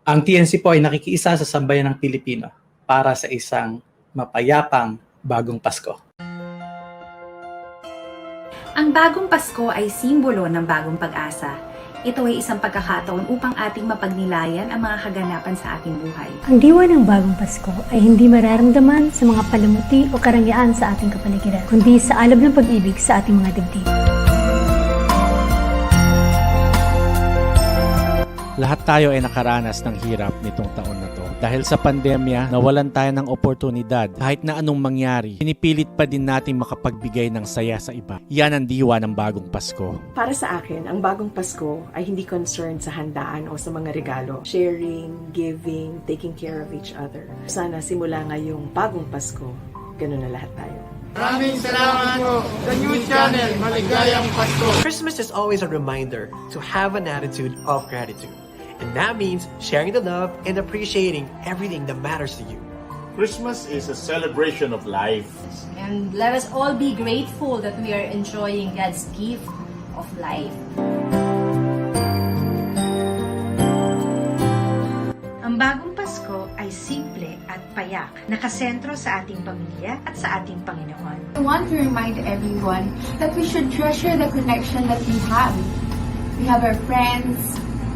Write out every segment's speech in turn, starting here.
Ang TNC po ay nakikiisa sa sambayan ng Pilipino para sa isang mapayapang bagong Pasko. Ang bagong Pasko ay simbolo ng bagong pag-asa. Ito ay isang pagkakataon upang ating mapagnilayan ang mga kaganapan sa ating buhay. Ang diwa ng bagong Pasko ay hindi mararamdaman sa mga palamuti o karangyaan sa ating kapaligiran, kundi sa alab ng pag-ibig sa ating mga dibdib. Lahat tayo ay nakaranas ng hirap nitong taon na to. Dahil sa pandemya, nawalan tayo ng oportunidad. Kahit na anong mangyari, pinipilit pa din natin makapagbigay ng saya sa iba. Yan ang diwa ng bagong Pasko. Para sa akin, ang bagong Pasko ay hindi concerned sa handaan o sa mga regalo. Sharing, giving, taking care of each other. Sana simula ngayong bagong Pasko, ganun na lahat tayo. Maraming salamat po. The New Channel, maligayang Pasko. Christmas is always a reminder to have an attitude of gratitude. And that means sharing the love and appreciating everything that matters to you. Christmas is a celebration of life. And let us all be grateful that we are enjoying God's gift of life. Ang bagong Pasko ay simple at payak, nakasentro sa ating pamilya at sa ating Panginoon. I want to remind everyone that we should treasure the connection that we have. We have our friends,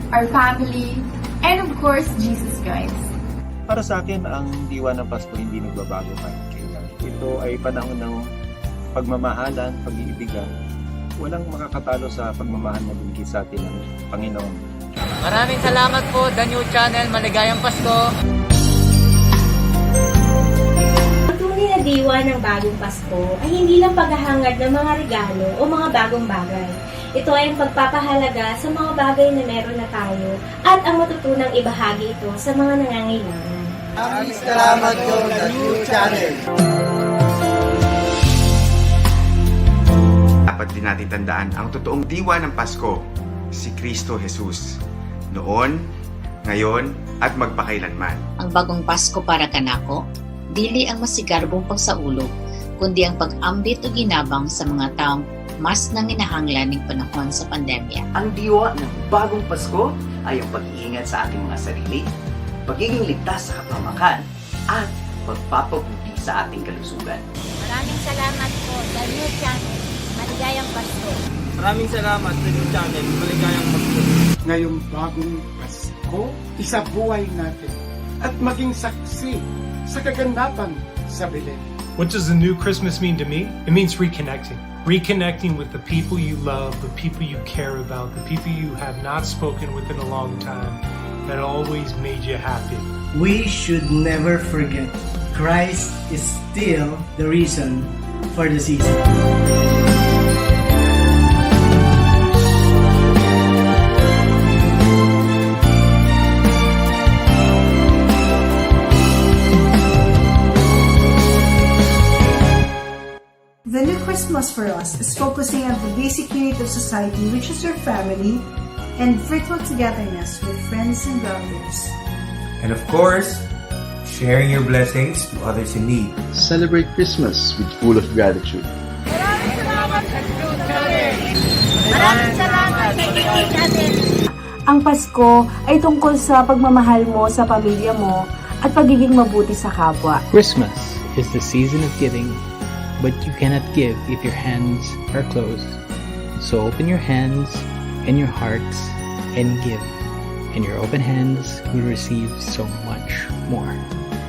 our family, and of course, Jesus Christ. Para sa akin, ang diwa ng Pasko hindi nagbabago kahit kailan. Ito ay panahon ng pagmamahalan, pag-iibigan. Walang makakatalo sa pagmamahal na binigay sa atin ng Panginoon. Maraming salamat po, The New Channel. Maligayang Pasko! Ang tunay na diwa ng bagong Pasko ay hindi lang paghahangad ng mga regalo o mga bagong bagay. Ito ay ang pagpapahalaga sa mga bagay na meron na tayo at ang matutunang ibahagi ito sa mga nangangailangan. Maraming salamat po, The New Channel. Dapat din natin tandaan ang totoong diwa ng Pasko, si Kristo Jesus. Noon, ngayon, at magpakailanman. Ang bagong Pasko para kanako, dili ang masigarbong pagsaulog, kundi ang pag-ambit o ginabang sa mga taong mas nanginahanglan ng panahon sa pandemya. Ang diwa ng bagong Pasko ay ang pag-iingat sa ating mga sarili, pagiging ligtas sa kapamakan, at pagpapabuti sa ating kalusugan. Maraming salamat po, The New Channel. Maligayang Pasko. Maraming salamat, The New Channel. Maligayang Pasko. Ngayong bagong Pasko, isabuhay natin at maging saksi sa kaganapan sa Belen. What does the new Christmas mean to me? It means reconnecting. Reconnecting with the people you love, the people you care about, the people you have not spoken with in a long time, that always made you happy. We should never forget, Christ is still the reason for the season. The new Christmas for us is focusing on the basic unit of society, which is your family, and virtual togetherness with friends and relatives. And of course, sharing your blessings to others in need. Celebrate Christmas with full of gratitude. Maraming salamat sa New Channel! Maraming salamat sa New Channel! Ang Pasko ay tungkol sa pagmamahal mo sa pamilya mo at pagiging mabuti sa kapwa. Christmas is the season of giving, but you cannot give if your hands are closed. So open your hands and your hearts and give. And your open hands will receive so much more.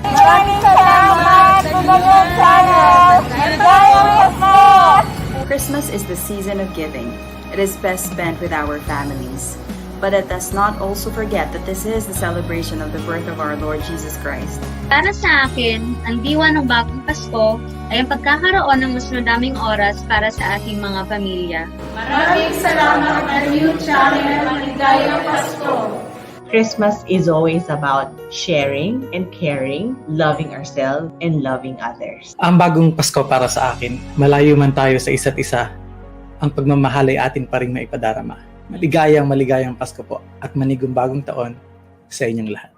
Maraming salamat sa New Channel! Maligayang Pasko! Christmas is the season of giving. It is best spent with our families. But let us not also forget that this is the celebration of the birth of our Lord Jesus Christ. Para sa akin, ang diwa ng bagong Pasko ay ang pagkakaroon ng mas madaming oras para sa ating mga pamilya. Maraming salamat sa New Channel. Maligayang Pasko! Christmas is always about sharing and caring, loving ourselves, and loving others. Ang bagong Pasko para sa akin, malayo man tayo sa isa't isa, ang pagmamahal ay atin pa rin maipadarama. Maligayang Pasko po at manigong bagong taon sa inyong lahat.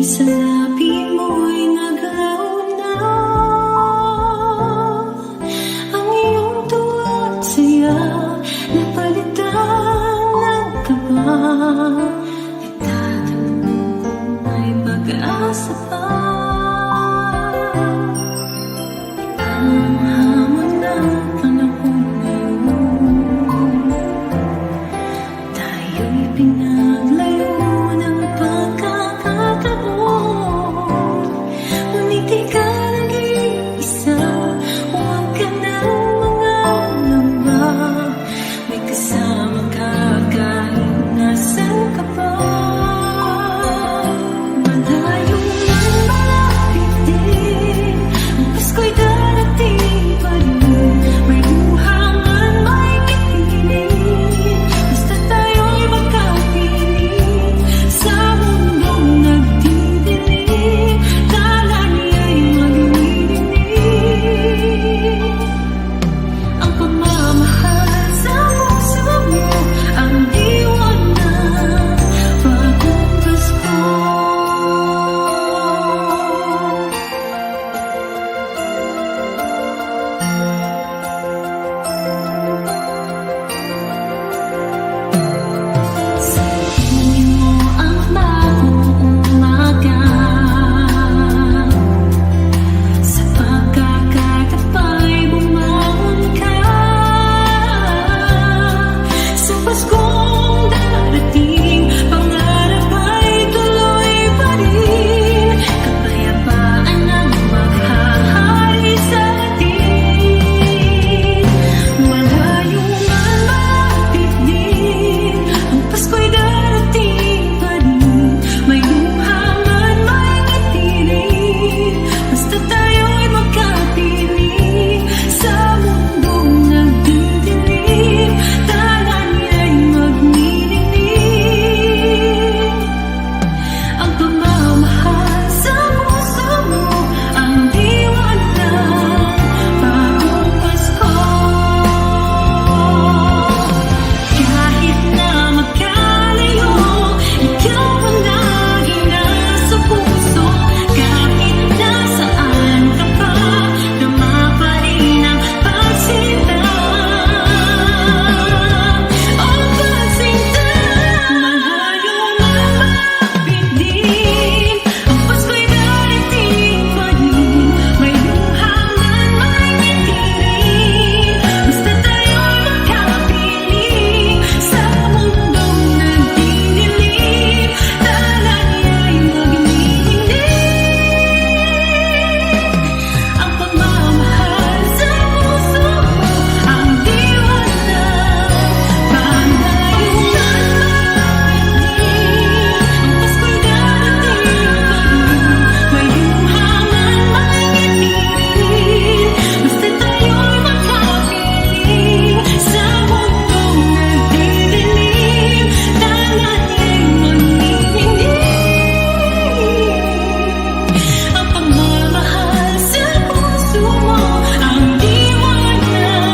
sa labi mo'y naglaon na ang iyong tuwa at saya, napalitan ng kaba. Nagtatanong kung may pag-asa pa. Ang hamon ng panahon ngayon, tayo'y pinaglayo ng pagkakataon. Ngunit di ka nag-iisa, huwag ka ng mga lamba. May kasama ka kahit nasan ka pa. Malayo man malapit din, ang Pasko'y darating pa rin. May luha man may kipiling, basta tayo'y magkapiling. Sa mundong nagdidilim, tala niya'y maglilinig. Ang pagmamahal sa puso mo, ang diwa na bagong Pasko. Sabihin mo ang bagong umaga, sa pagkakatapay bumangon ka. Sa Paskong darating, pangarap ay tuloy pa rin. Kapayapaan ang maghahari sa atin. Malayo man malapit din, ang Pasko'y darating pa rin. May luha man may ngitirin, basta tayo'y magkapiling. Sa mundong nagdidilim, tala niya'y maglilinig. Ang pagmamahal sa puso mo, ang diwa ng bagong Pasko. Kahit na magkalayo, ikaw ang laging nasa puso. Kahit nasaan ka pa, tama pa rin ang pagsinta. Ang pagsinta, malayo man malapit din, ang Pasko'y darating pa rin. May luha man may ngitirin, basta tayo'y magkapiling. Sa mundong nagdidilim, tala niya'y maglilinig. Ang pagmamahal sa puso mo, ang diwa ng panglayo man malapit din. Ang Pasko'y darating pa rin. May luha man may ngitirin, basta tayo'y magkapiling. Sa mundong nagdidilim, tala niya'y maglilinig. Ang pagmamahal sa puso mo, ang diwa ng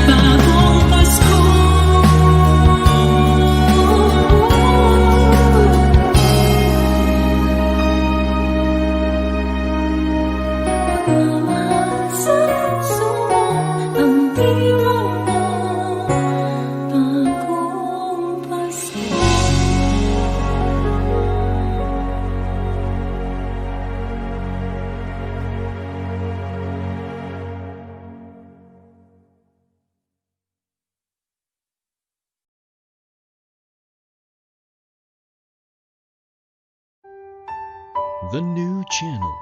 bagong Pasko. Pagmamahal sa puso mo, ang diwa ng bagong Pasko. The new channel.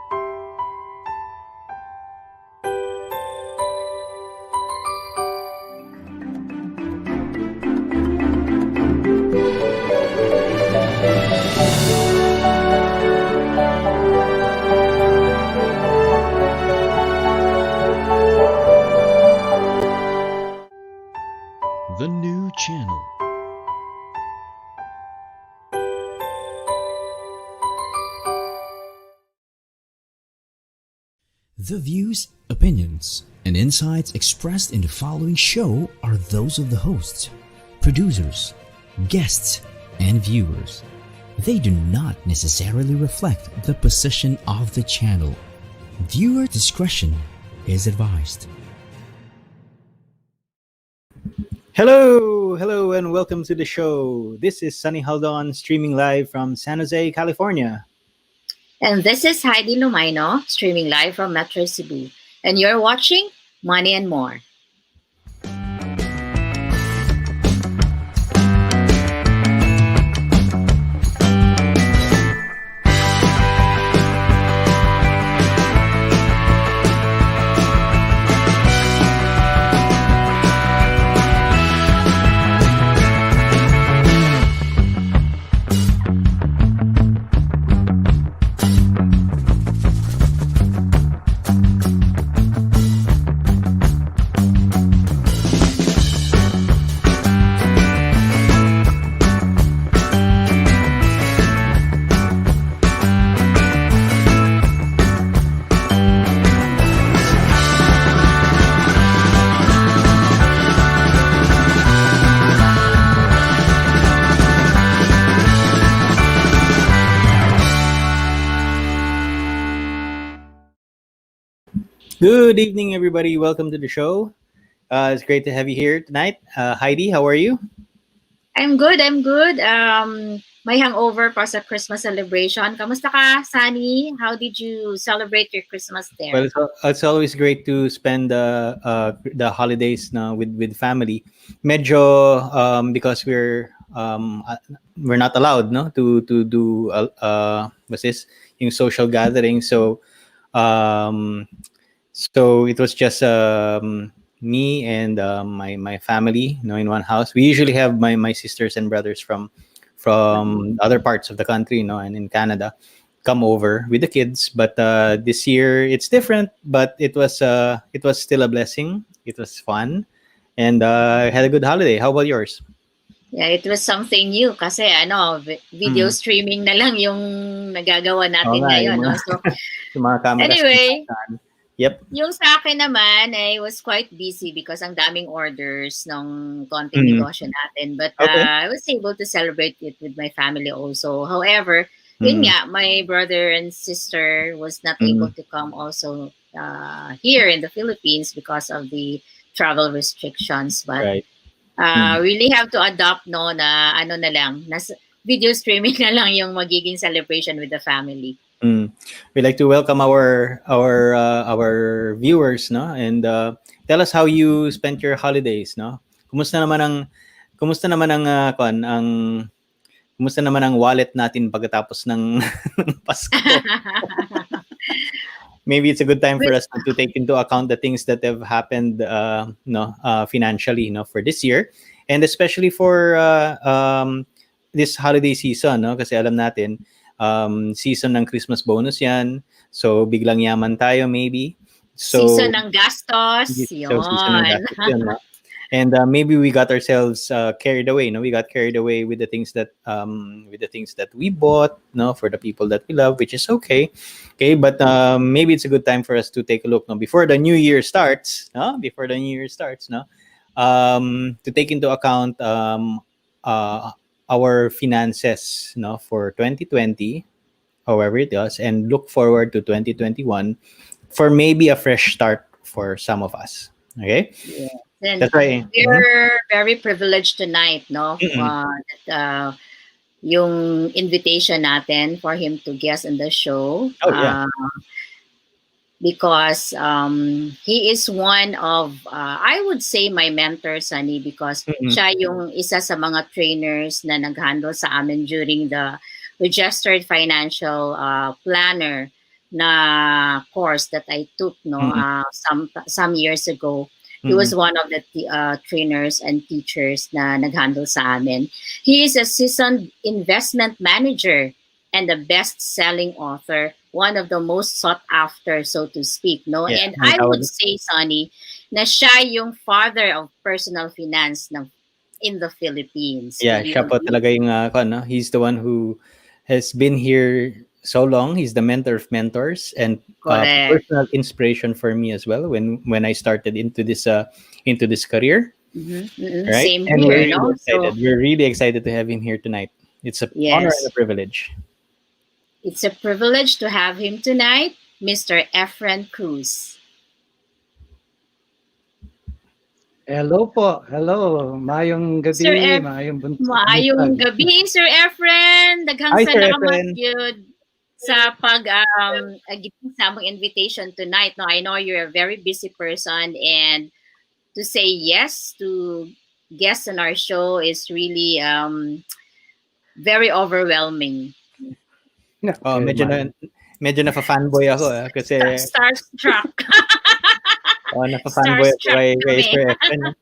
The new channel. The views, opinions, and insights expressed in the following show are those of the hosts, producers, guests, and viewers, they do not necessarily reflect the position of the channel. Viewer discretion is advised. Hello, and welcome to the show. This is Sonny Jaldon streaming live from San Jose, California. And this is Haydee Lumayno, streaming live from Metro Cebu. And you're watching Money and More. Good evening, everybody. Welcome to the show. It's great to have you here tonight. Haydee, how are you? I'm good. May hangover pa sa Christmas celebration. Kamusta ka, Sonny? How did you celebrate your Christmas there? Well, it's always great to spend the holidays now with family. Medyo because we're not allowed to do what's this, yung social gathering. So it was just me and my family, in one house. We usually have my sisters and brothers from other parts of the country, and in Canada, come over with the kids. But this year it's different. But it was still a blessing. It was fun, and I had a good holiday. How about yours? Yeah, it was something new kasi video streaming na lang yung nagagawa natin ngayon. So anyway, yep. Yung sa akin naman, I was quite busy because ang daming orders ng konting negosyo natin. But I was able to celebrate it with my family also. However, yun nga, my brother and sister was not able to come also here in the Philippines because of the travel restrictions. But really have to adopt na na lang, video streaming na lang yung magiging celebration with the family. We'd like to welcome our viewers, and tell us how you spent your holidays, Kumusta naman ang wallet natin pagkatapos ng Pasko? Maybe it's a good time for us to take into account the things that have happened financially, for this year, and especially for this holiday season, kasi alam natin season ng Christmas bonus yan. So, biglang yaman tayo maybe. So, season ng gastos. Yun. And maybe we got ourselves carried away. We got carried away with the things that we bought, for the people that we love, which is okay. Okay, but maybe it's a good time for us to take a look, before the new year starts. To take into account our finances, for 2020, however it does, and look forward to 2021 for maybe a fresh start for some of us. Okay. Yeah. And that's right. We're very privileged tonight, that yung invitation natin for him to guest on the show. Because he is one of, I would say, my mentor, Sonny, because siya yung isa sa mga trainers na nag-handle sa amin during the registered financial planner na course that I took some years ago. He was one of the trainers and teachers na nag-handle sa amin. He is a seasoned investment manager and a best-selling author, one of the most sought after, so to speak. And I would say, Sonny, na siya yung father of personal finance in the Philippines. Yeah, siya po talaga yung he's the one who has been here so long. He's the mentor of mentors and personal inspiration for me as well when I started into this career. Mm-hmm. Right? Same and here, we're really excited to have him here tonight. It's an honor and a Yes. privilege. It's a privilege to have him tonight, Mr. Efren Cruz. Hello po. Hello. Mayong Sir gabi, F, mayong maayong buntag. gabi, Sir Efren. Daghang Hi, Sir salamat Efren. yun sa giving sa among invitation tonight. No, I know you're a very busy person, and to say yes to guests on our show is really very overwhelming. Oh, medyo na-fanboy ako kasi Starstruck. na-fanboy ako Starstruck kay kami. Sir Efren.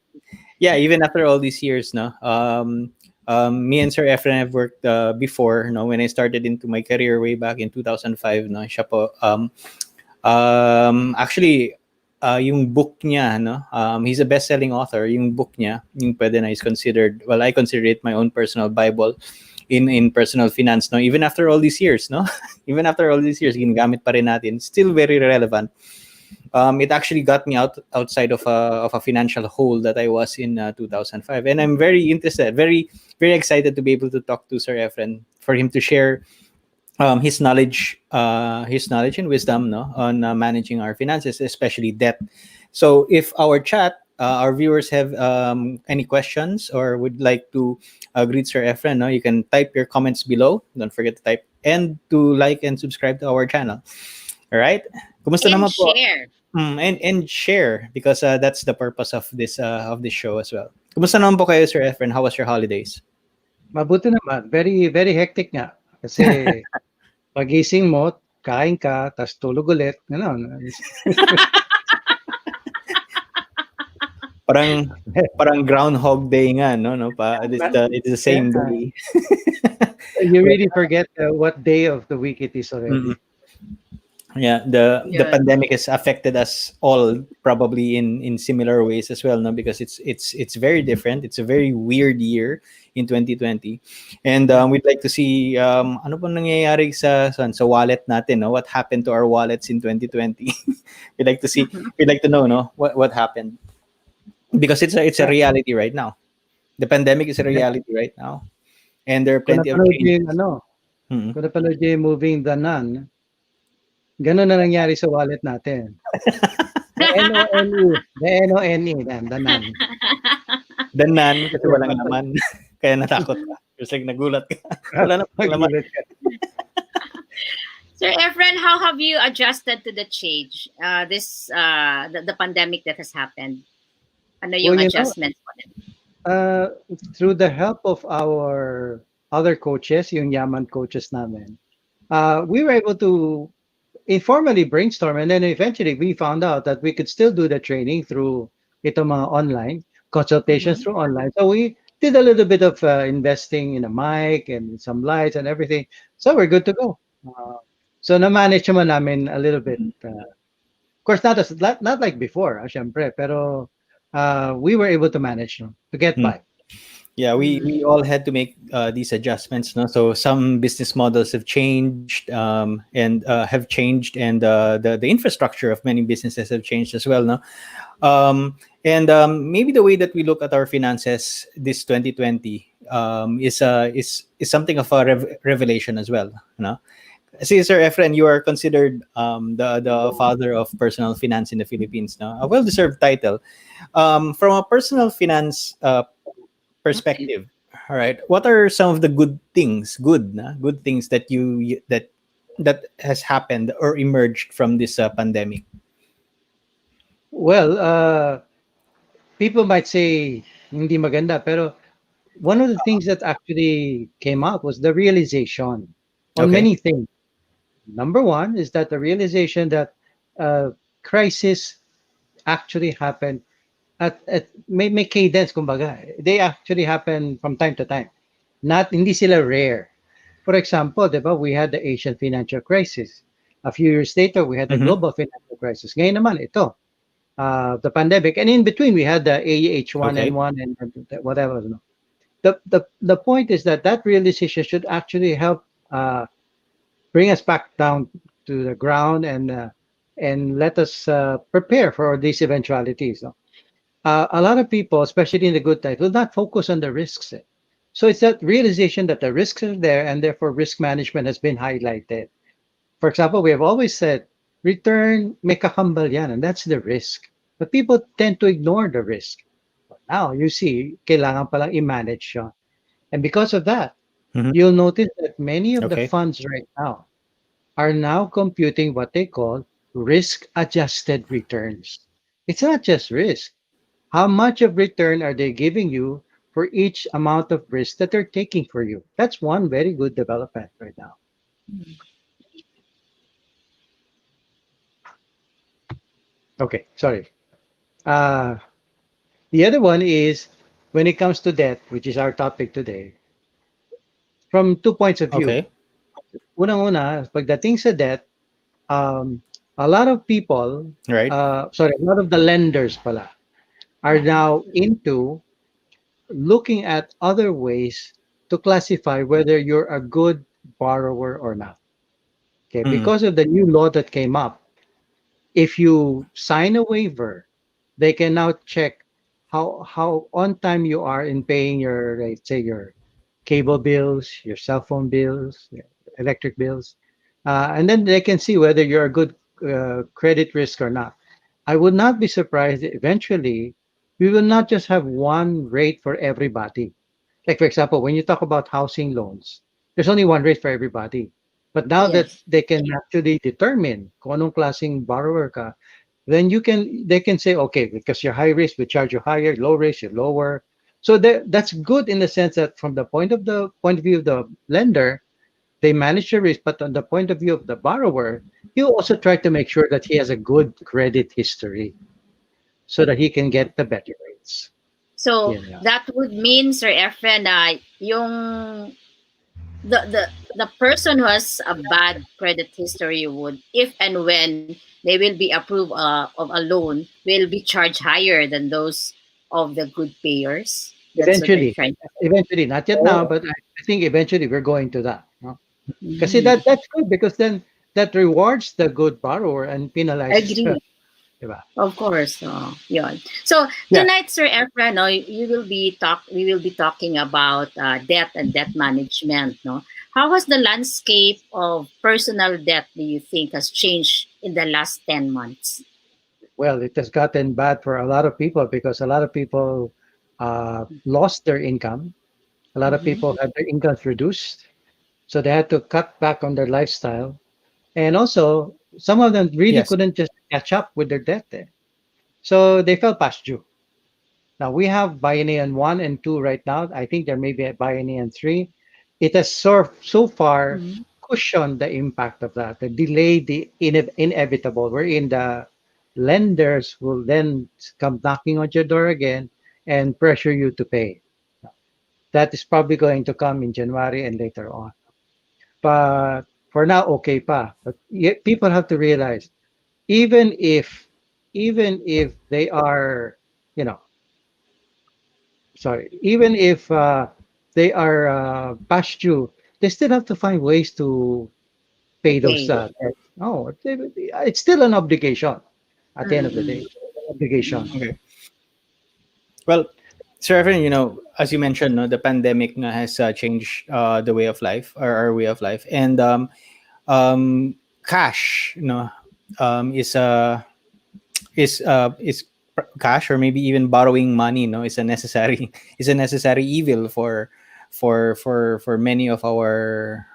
Yeah, even after all these years, no. Me and Sir Efren have worked before, no, when I started into my career way back in 2005, no. Siya po actually yung book niya, no. He's a best-selling author. Yung book niya, yung Pwede Na, is considered, well, I consider it my own personal Bible in personal finance, no. Even after all these years, no. Even after all these years, ginagamit pa rin natin. Still very relevant. It actually got me outside of a financial hole that I was in 2005, and I'm very interested, very excited to be able to talk to Sir Efren, for him to share his knowledge and wisdom, no, on managing our finances, especially debt. So if our viewers have any questions or would like to greet Sir Efren, no, you can type your comments below. Don't forget to type and to like and subscribe to our channel. All right. Kumusta And naman po? share. And share, because that's the purpose of this show as well. Kumusta naman po kayo, Sir Efren? How was your holidays? Mabuti naman. Very, very hectic nga. Kasi pagising mo, kain ka, tas tulog ulit. Ganon. Parang Groundhog Day nga, no? It's the same day. You really forget what day of the week it is already. Yeah, the pandemic has affected us all probably in similar ways as well, no? Because it's very different. It's a very weird year in 2020, and we'd like to see ano pong nangyayari sa wallet natin, no? What happened to our wallets in 2020? We'd like to know, no? What happened, because it's a reality right now. The pandemic is a reality right now, and there are plenty of changes. Kung napanood yung moving The Nun, ganun na nangyari sa wallet natin. The N-O-N-E. The N-O-N-E. The Nun. The Nun, kasi walang laman. Kaya natakot ka. Just like nagulat ka. Wala na laman. Sir Efren, how have you adjusted to the change? The pandemic that has happened. Ano yung adjustments mo? Through the help of our other coaches, yung Yaman coaches namin, we were able to informally brainstorm, and then eventually we found out that we could still do the training through itong mga online consultations through online. So we did a little bit of investing in a mic and some lights and everything. So we're good to go. So na-manage naman namin a little bit. Of course, not like before, syempre, pero we were able to manage, no, to get by. Yeah, we all had to make these adjustments, no? So some business models have changed, and the infrastructure of many businesses have changed as well, no? Maybe the way that we look at our finances this 2020 is something of a revelation as well, no? See, Sir Efren, you are considered the father of personal finance in the Philippines, no? A well-deserved title. From a personal finance perspective, all right, what are some of the good things that has happened or emerged from this pandemic? Well, people might say hindi maganda, pero one of the things that actually came out was the realization on many things. Number one is that the realization that crisis actually happened at may cadence, kumbaga. They actually happen from time to time. Hindi sila rare. For example, diba, we had the Asian financial crisis. A few years later, we had the global financial crisis. Ngayon naman, ito, the pandemic. And in between, we had the H1N1 and whatever. No? The point is that realization should actually help bring us back down to the ground and let us prepare for these eventualities. No? A lot of people, especially in the good times, will not focus on the risks. So it's that realization that the risks are there and therefore risk management has been highlighted. For example, we have always said, return may kakambal yan, and that's the risk. But people tend to ignore the risk. But now, you see, kailangan palang i-manage yun. And because of that, you'll notice that many of the Okay. funds right now are now computing what they call risk-adjusted returns. It's not just risk. How much of return are they giving you for each amount of risk that they're taking for you? That's one very good development right now. Okay, sorry. Uh, the other one is when it comes to debt, which is our topic today, from 2 points of view. Okay. Unang-una, pagdating sa debt, um, a lot of people, Right. a lot of the lenders pala, are now into looking at other ways to classify whether you're a good borrower or not. Okay, Mm. because of the new law that came up, if you sign a waiver, they can now check how on time you are in paying your, let's say, your cable bills, your cell phone bills, your electric bills, and then they can see whether you're a good credit risk or not. I would not be surprised that eventually we will not just have one rate for everybody. Like, for example, when you talk about housing loans, there's only one rate for everybody. But now that Yes. they can actually determine kung anong klaseng borrower ka, then they can say, okay, because you're high risk, we charge you higher, low risk, you lower. So that's good in the sense that from the point of view of the lender, they manage the risk, but on the point of view of the borrower, you also try to make sure that he has a good credit history so that he can get the better rates. So Yeah. that would mean, Sir Efren, na yung the person who has a bad credit history would, if and when they will be approved of a loan, will be charged higher than those of the good payers. That's what you're Eventually, trying to say. eventually, not yet now, Oh. but I think eventually we're going to that. No? Kasi Mm. that's good because then that rewards the good borrower and penalizes the, Agree. diba? Of course. Yun. So Yeah. tonight, Sir Efren, no, we will be talking about debt and debt management. No, how has the landscape of personal debt, do you think, has changed in the last 10 months? Well, it has gotten bad for a lot of people because a lot of people lost their income. A lot of Mhm. people had their incomes reduced, so they had to cut back on their lifestyle. And also, some of them really Yes. couldn't just catch up with their debt. So they fell past due. Now we have Biennial 1 and 2 right now. I think there may be a Biennial 3. It has so far Mhm. cushioned the impact of that, the delay, the inevitable, wherein the lenders will then come knocking on your door again and pressure you to pay. That is probably going to come in January and later on. But for now, okay pa. But people have to realize, even if they are, you know, sorry, even if they are past due, they still have to find ways to pay those Okay. debts. No, it's still an obligation at the end of the day. Mm-mm. Obligation. Okay. Well, Sir Efren, as you mentioned, no, the pandemic has changed the way of life, or our way of life, and cash, is cash, or maybe even borrowing money, is a necessary is a necessary evil for many of our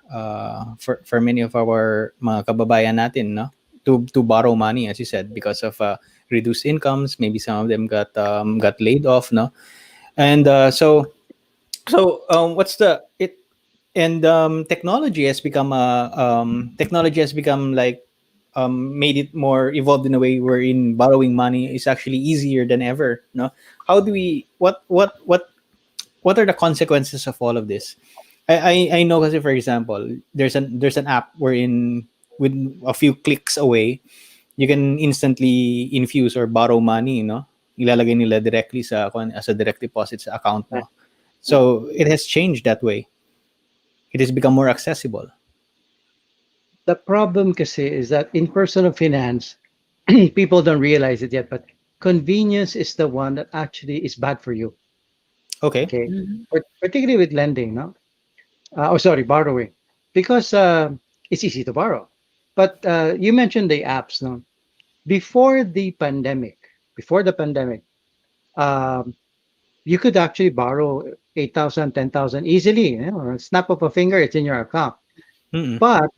for many of our mga kababayan natin, no, to borrow money, as you said, because of reduced incomes. Maybe some of them got laid off, no, and what's the it and technology has become like made it more evolved in a way wherein borrowing money is actually easier than ever, no. How do we what are the consequences of all of this? I know, kasi for example, there's an app wherein with a few clicks away you can instantly infuse or borrow money, no, ilalagay nila directly as a direct deposit sa account mo. So it has changed that way. It has become more accessible. The problem kasi is that in personal finance, people don't realize it yet, but convenience is the one that actually is bad for you. Okay. Okay, particularly with lending, no? Borrowing, because it's easy to borrow. But you mentioned the apps, no? Before the pandemic, before the pandemic, um, you could actually borrow 8,000, 10,000 easily. You know, a snap of a finger, it's in your account. Mm-mm. But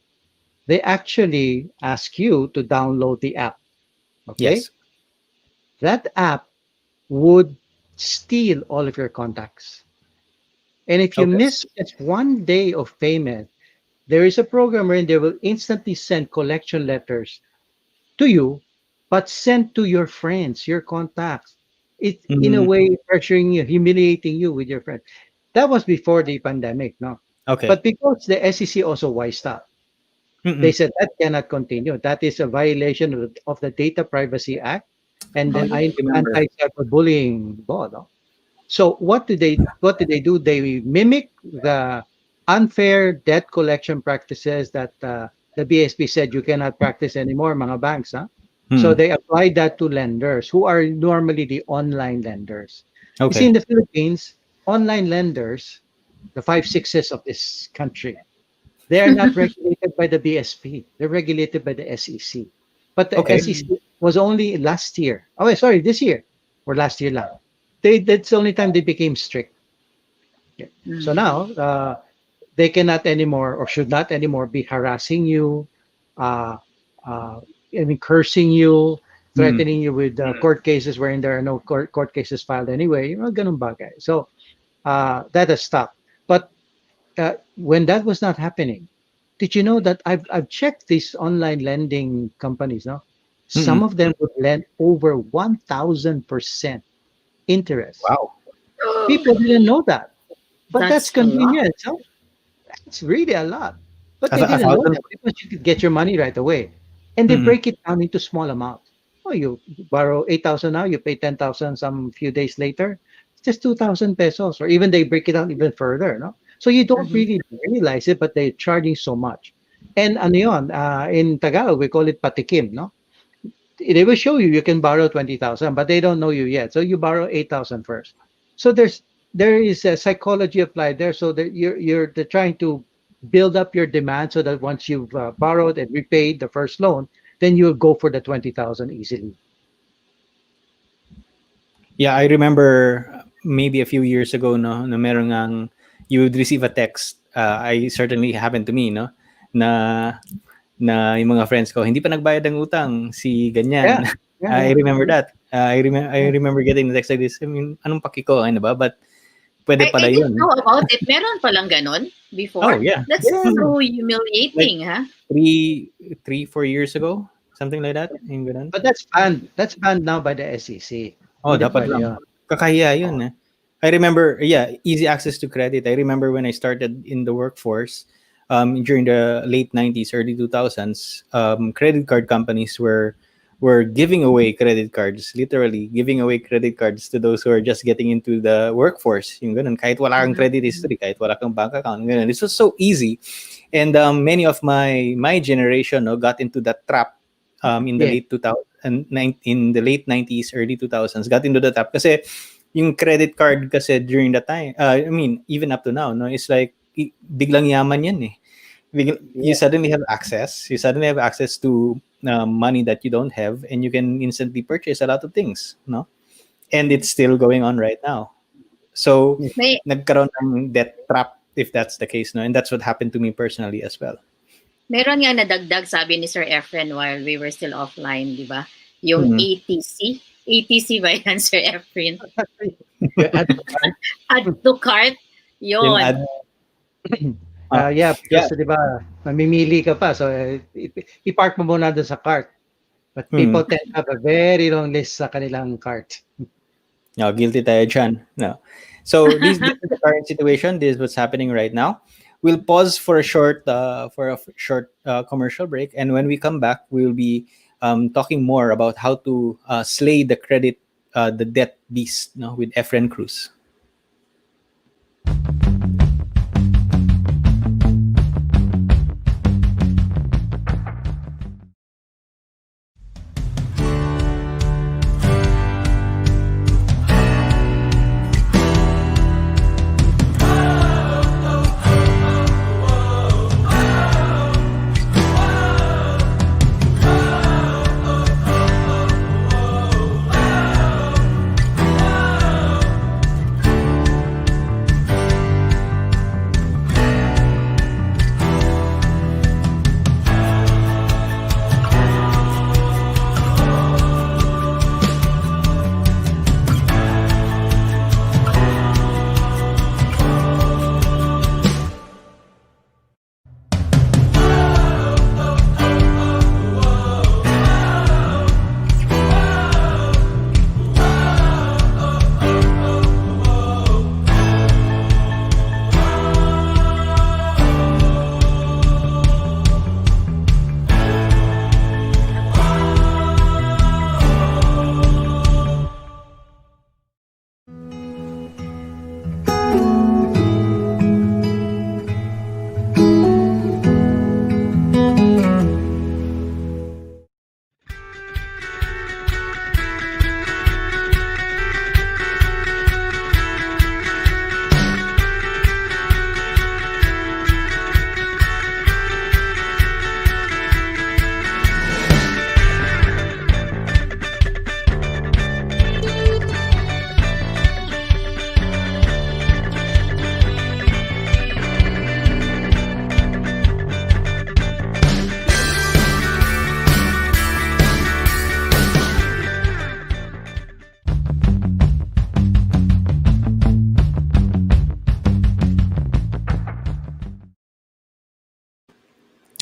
they actually ask you to download the app. Okay, Yes. that app would steal all of your contacts. And if you Okay. miss just one day of payment, there is a program wherein they will instantly send collection letters to you, but sent to your friends, your contacts. It's in a Mm, way pressuring you, humiliating you with your friends. That was before the pandemic, no? okay. But because the SEC also wised up, they Mm-mm. said that cannot continue. That is a violation of the Data Privacy Act and Oh, the yeah, I remember. anti-cyberbullying law. No? So what did they do? They mimic the unfair debt collection practices that the BSP said you cannot practice anymore, mga banks. Huh? So Hmm. they applied that to lenders who are normally the online lenders. You see, Okay. in the Philippines, online lenders, the five sixes of this country, they are not regulated by the BSP. They're regulated by the SEC. But the Okay. SEC was only last year. Oh, wait, sorry, this year or last year lang. That's the only time they became strict. Yeah. So now they cannot anymore or should not anymore be harassing you, uh, uh, I mean, cursing you, Mm. threatening you with court cases wherein there are no court cases filed anyway. You know, ganun bagay. So that has stopped. But when that was not happening, did you know that I've checked these online lending companies now? Some Mm-mm. of them would lend over 1,000% interest. Wow. People didn't know that, but that's That's a lot. convenient. So it's really a lot, but they A didn't know thousand. that because you could get your money right away, and they Mm-mm. break it down into small amounts. Oh, you borrow 8,000 now, you pay 10,000 some few days later. It's just 2,000 pesos, or even they break it down even further. No, so you don't really realize it, but they're charging so much. And ano yun, in Tagalog we call it patikim. No, they will show you you can borrow 20,000, but they don't know you yet. So you borrow 8,000 first. So there is a psychology applied there. So that they're trying to build up your demand so that once you've borrowed and repaid the first loan, then you'll go for the 20,000 easily. Yeah, I remember maybe a few years ago, no, na meron ngang you would receive a text. I certainly happened to me, no, na yung mga friends ko hindi pa nagbayad ng utang si Yeah, ganyan. yeah, I yeah. remember that. I Yeah. remember getting the text like this. I mean, anong paki ko, ano ba? But pwede I pala didn't yun. know about it. Meron palang ganon before? Oh, yeah. That's Yeah. so Like humiliating, huh? 4 years ago, something like that. Yung ganun. But that's banned. That's banned now by the SEC. Oh, Hindi dapat pwede lang. yun. Kakahiya yun, eh. I remember, easy access to credit. I remember when I started in the workforce during the late 90s, early 2000s, credit card companies were giving away credit cards, literally giving away credit cards to those who are just getting into the workforce. Yung ganun, kahit wala kang credit history, kahit wala kang bank account. Ganun. This was so easy. And many of my generation got into that trap in the Yeah. late 2000 in the late 90s, early 2000s, got into the trap kasi yung credit card kasi during that time, I mean, even up to now, no, it's like biglang yaman yan eh. You suddenly have access. You suddenly have access to money that you don't have, and you can instantly purchase a lot of things, no? And it's still going on right now. So, May, nagkaroon ng debt trap if that's the case, no? And that's what happened to me personally as well. meron nga nadagdag, sabi ni Sir Efren while we were still offline, di ba? Yung Mhm. ATC. ATC ba yan, Sir Efren? Yeah, Add to cart. Yung Yun. ad, yeah, because di ba, mamimili ka pa. So, i-park mo muna doon sa cart. But people tend to have a very long list sa kanilang cart. No, guilty tayo dyan. No. So this is the current situation. This is what's happening right now. We'll pause for a short commercial break, and when we come back, we'll be talking more about how to slay the debt beast, no, with Efren Cruz.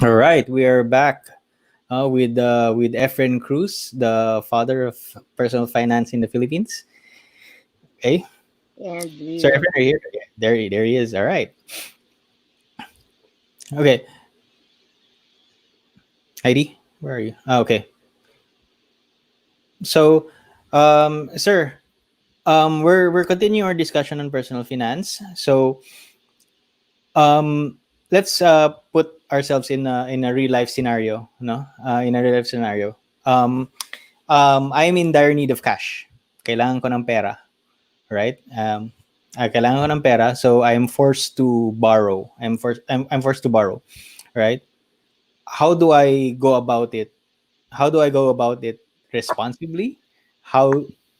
All right, we are back with Efren Cruz, the father of personal finance in the Philippines. Okay, And so we Efren, are you here? Yeah, there he is. All right. Okay, Heidi, where are you? Okay, so, sir, we're continuing our discussion on personal finance. So, um, let's put ourselves in a real life scenario. No, in a real life scenario. I'm in dire need of cash. Kailangan ko ng pera, right? Kailangan ko ng pera, so I'm forced to borrow. I'm forced to borrow, right? How do I go about it? How do I go about it responsibly? How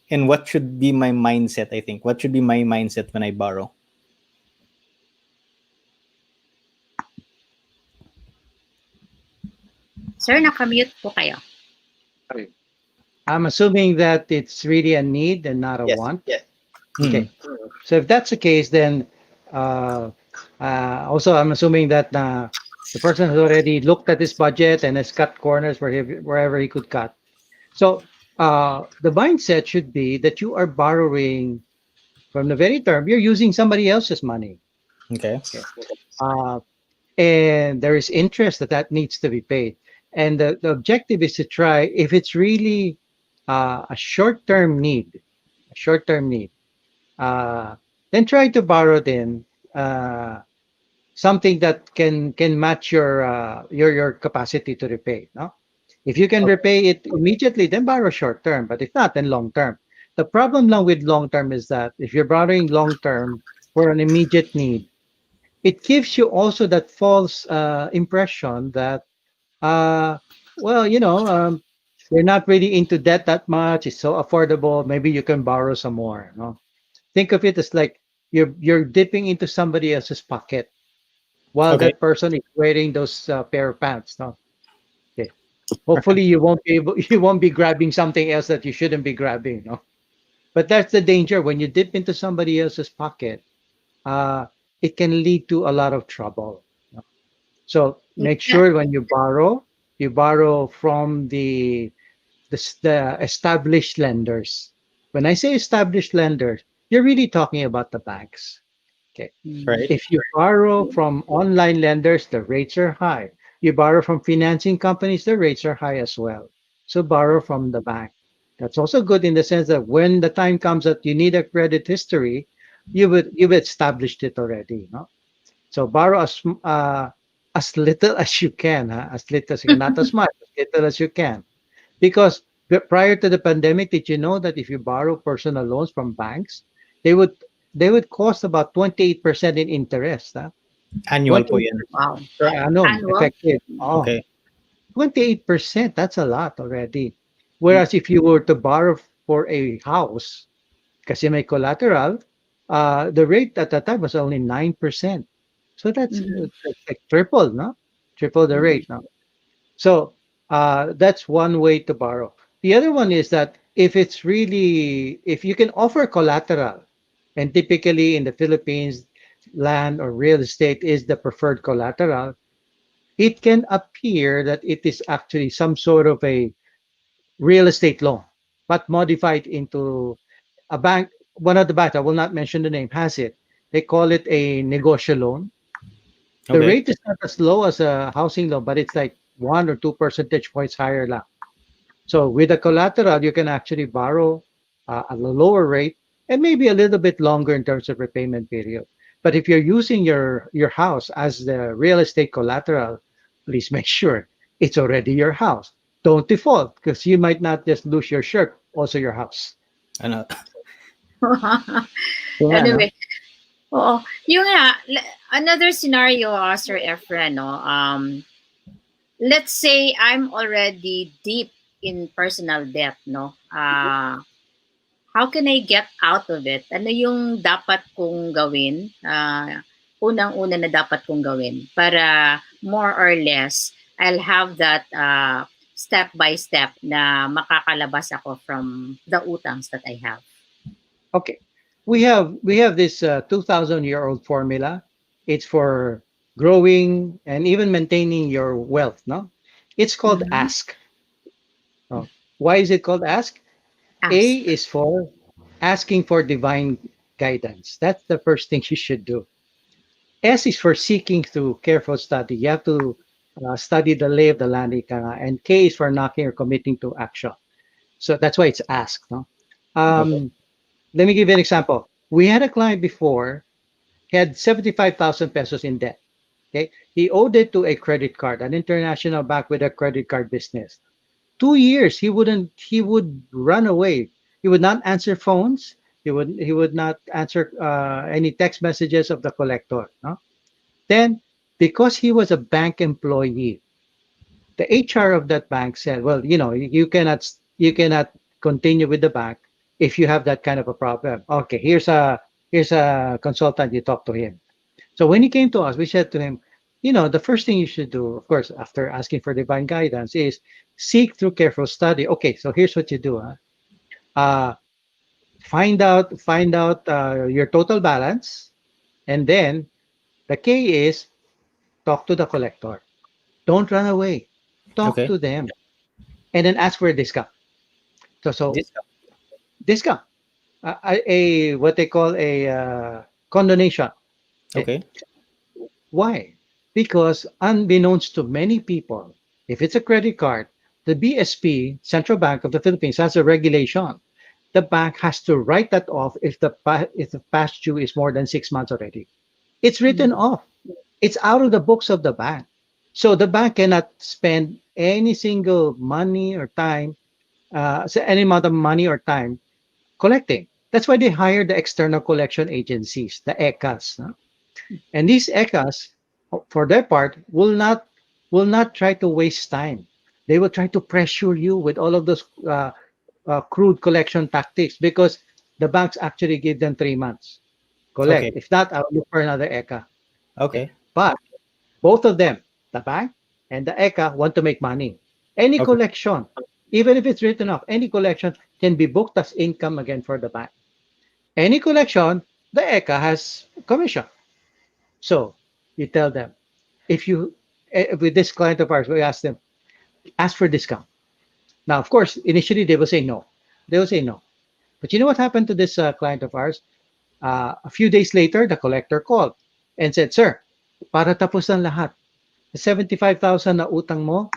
and what should be my mindset? I think what should be my mindset when I borrow? Sir, nakamute po kayo. I'm assuming that it's really a need and not a Yes. want. Yes. Okay. So if that's the case, then also I'm assuming that the person has already looked at his budget and has cut corners wherever he could cut. So the mindset should be that you are borrowing from the very term, you're using somebody else's money. Okay. And there is interest that needs to be paid. And the objective is to try, if it's really a short-term need, uh, then try to borrow then something that can match your capacity to repay. No, if you can repay it immediately, then borrow short term. But if not, then long term. The problem now with long term is that if you're borrowing long term for an immediate need, it gives you also that false impression that well, you're not really into debt that much. It's so affordable. Maybe you can borrow some more. No? Think of it as like you're dipping into somebody else's pocket while Okay. that person is wearing those pair of pants. No? Okay. Hopefully you won't be grabbing something else that you shouldn't be grabbing. No? But that's the danger when you dip into somebody else's pocket. Uh, it can lead to a lot of trouble. No? So make sure when you borrow from the established lenders. When I say established lenders, you're really talking about the banks. Okay. Right. If you borrow from online lenders, the rates are high. You borrow from financing companies, the rates are high as well. So borrow from the bank. That's also good in the sense that when the time comes that you need a credit history, you've established it already. No? So borrow as little as you can, as little as you can, not as much, as little as you can. Because prior to the pandemic, did you know that if you borrow personal loans from banks, they would they would cost about 28% in interest. Annual po yan. 28% Wow. per annum Annual? effective. Oh, Okay. 28%, that's a lot already. Whereas if you were to borrow for a house, kasi may collateral, the rate at that time was only 9%. So that's like triple, no? Triple the rate, no? So that's one way to borrow. The other one is that if you can offer collateral, and typically in the Philippines, land or real estate is the preferred collateral, it can appear that it is actually some sort of a real estate loan, but modified into a bank. One of the banks, I will not mention the name, has it. They call it a negosyo loan. The Okay. rate is not as low as a housing loan, but it's like 1 or 2 percentage points higher lang. So with a collateral, you can actually borrow at a lower rate and maybe a little bit longer in terms of repayment period. But if you're using your house as the real estate collateral, please make sure it's already your house. Don't default because you might not just lose your shirt, also your house. Ano? Anyway, oo. Yung another scenario, Sir Efren, no? Let's say I'm already deep in personal debt, no? How can I get out of it? Ano yung dapat kong gawin? Unang-una na dapat kong gawin para more or less I'll have that step by step na makakalabas ako from the utangs that I have. Okay. We have this 2,000-year-old formula. It's for growing, and even maintaining your wealth. No, it's called ask. Oh. Why is it called ask? A Ask. is for asking for divine guidance. That's the first thing you should do. S is for seeking through careful study. You have to study the lay of the land, ika nga. And K is for knocking or committing to action. So that's why it's ask. No? Okay. Let me give you an example. We had a client before, he had 75,000 pesos in debt. Okay, he owed it to a credit card, an international bank with a credit card business. 2 years he would run away. He would not answer phones. He would not answer any text messages of the collector. No? Then, because he was a bank employee, the HR of that bank said, "Well, you cannot continue with the bank if you have that kind of a problem. Okay, here's a consultant. You talk to him." So when he came to us, we said to him, the first thing you should do, of course, after asking for divine guidance, is seek through careful study. Okay, so here's what you do. Uh, find out your total balance, and then the K is talk to the collector. Don't run away. Talk Okay. to them, and then ask for a discount. So Discount. discount, what they call a condonation. Okay. Okay. Why? Because unbeknownst to many people, if it's a credit card, the BSP, Central Bank of the Philippines, has a regulation. The bank has to write that off if the past due is more than 6 months already. It's written off. It's out of the books of the bank. So the bank cannot spend any single money or time, any amount of money or time collecting. That's why they hire the external collection agencies, the ECAs. No? And these ECAs, for their part, will not try to waste time. They will try to pressure you with all of those crude collection tactics because the banks actually give them 3 months. Collect. Okay. If not, I'll look for another ECA. Okay. Okay. But both of them, the bank and the ECA, want to make money. Any Okay. collection, even if it's written off, any collection can be booked as income again for the bank. Any collection, the ECA has commission. So you tell them, if you, with this client of ours, we ask them, ask for discount. Now, of course, initially they will say no. They will say no. But you know what happened to this client of ours? A few days later, the collector called and said, "Sir, para tapos ng lahat. 75,000 na utang mo,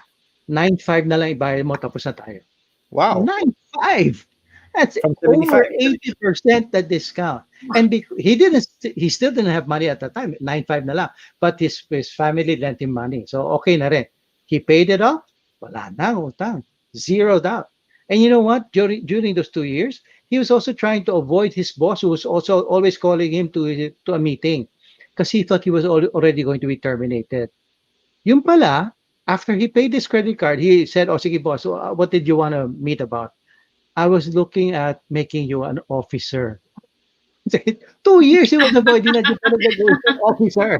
9,500 na lang ibayad mo, tapos na tayo." Wow. 9,500. That's From over 75. 80% the discount. And he still didn't have money at the time, 9,500 na lang. But his family lent him money. So okay na rin. He paid it off. Wala na utang. Zeroed out. And you know what? During those 2 years, he was also trying to avoid his boss, who was also always calling him to a meeting because he thought he was already going to be terminated. Yung pala, after he paid his credit card, he said, "Oh, sige boss, so, what did you want to meet about?" "I was looking at making you an officer." 2 years he was avoiding na di talaga gawin siyang officer.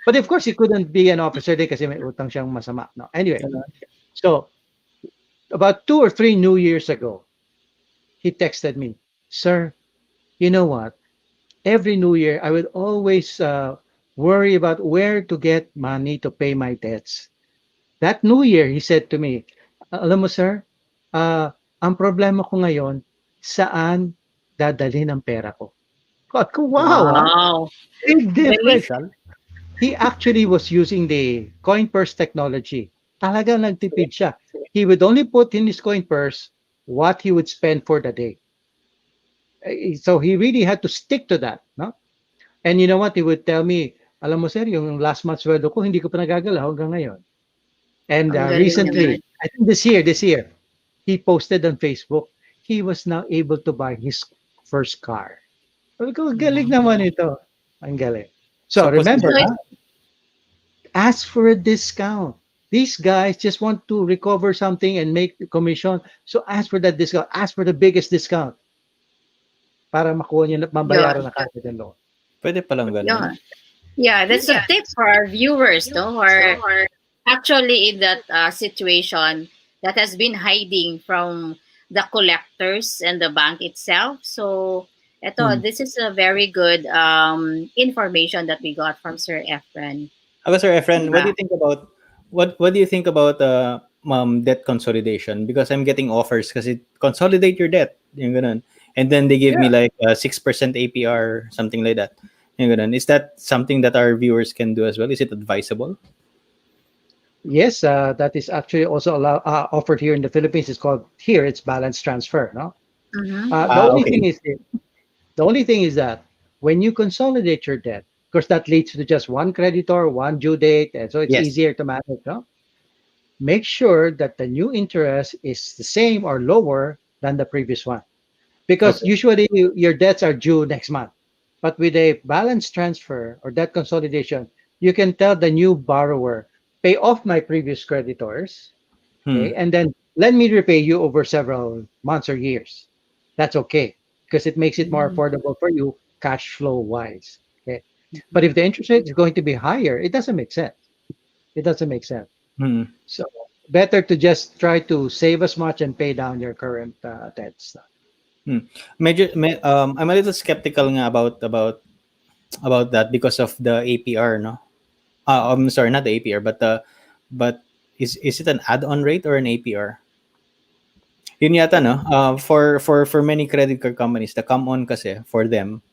But of course, he couldn't be an officer din kasi may utang siyang masama. No? Anyway, so about 2 or 3 New Years ago, he texted me, "Sir, you know what? Every New Year, I would always worry about where to get money to pay my debts. That New Year," he said to me, "Alam mo, sir, ang problema ko ngayon, saan dadalhin ang pera ko?" Thought ko, wow, Wow. big Very difference. He actually was using the coin purse technology. Talagang nagtipid siya. He would only put in his coin purse what he would spend for the day. So he really had to stick to that, no? And you know what? He would tell me, "Alam mo sir, yung last month's sweldo ko, hindi ko pa nagagalaw hanggang ngayon." And Ang galing recently, naman. I think this year, he posted on Facebook, he was now able to buy his first car. Sabi ko, galing naman ito. Ang galing. So So remember, positive. ask for a discount. These guys just want to recover something and make the commission. So ask for that discount. Ask for the biggest discount para makuha niyo na mabayaran na kagad yung loan. Pwede palang Yeah. ganun. Yeah, that's a tip for our viewers, no? Who are actually in that situation that has been hiding from the collectors and the bank itself. So, this is a very good information that we got from Sir Efren. Sir Efren, what do Diba? you think about what do you think about debt consolidation? Because I'm getting offers kasi consolidate your debt, yung ganun. And then they give me Yeah. like 6% APR, something like that. Yung ganun. Is that something that our viewers can do as well? Is it advisable? Yes, that is actually also offered here in the Philippines. It's balance transfer. No, Mhm. the only Okay. thing is that when you consolidate your debt, of course, that leads to just one creditor, one due date, and so it's Yes. easier to manage. No, make sure that the new interest is the same or lower than the previous one, because Okay. usually your debts are due next month. But with a balance transfer or debt consolidation, you can tell the new borrower, pay off my previous creditors, Hmm. okay, and then let me repay you over several months or years. That's okay because it makes it more affordable for you cash flow wise. Okay. But if the interest rate is going to be higher, it doesn't make sense. It doesn't make sense. Hmm. So better to just try to save as much and pay down your current debts. I'm a little skeptical nga about that because of the APR, no? I'm sorry, not the APR, but is it an add-on rate or an APR? Yun yata, no? For many credit card companies, the come on kasi for them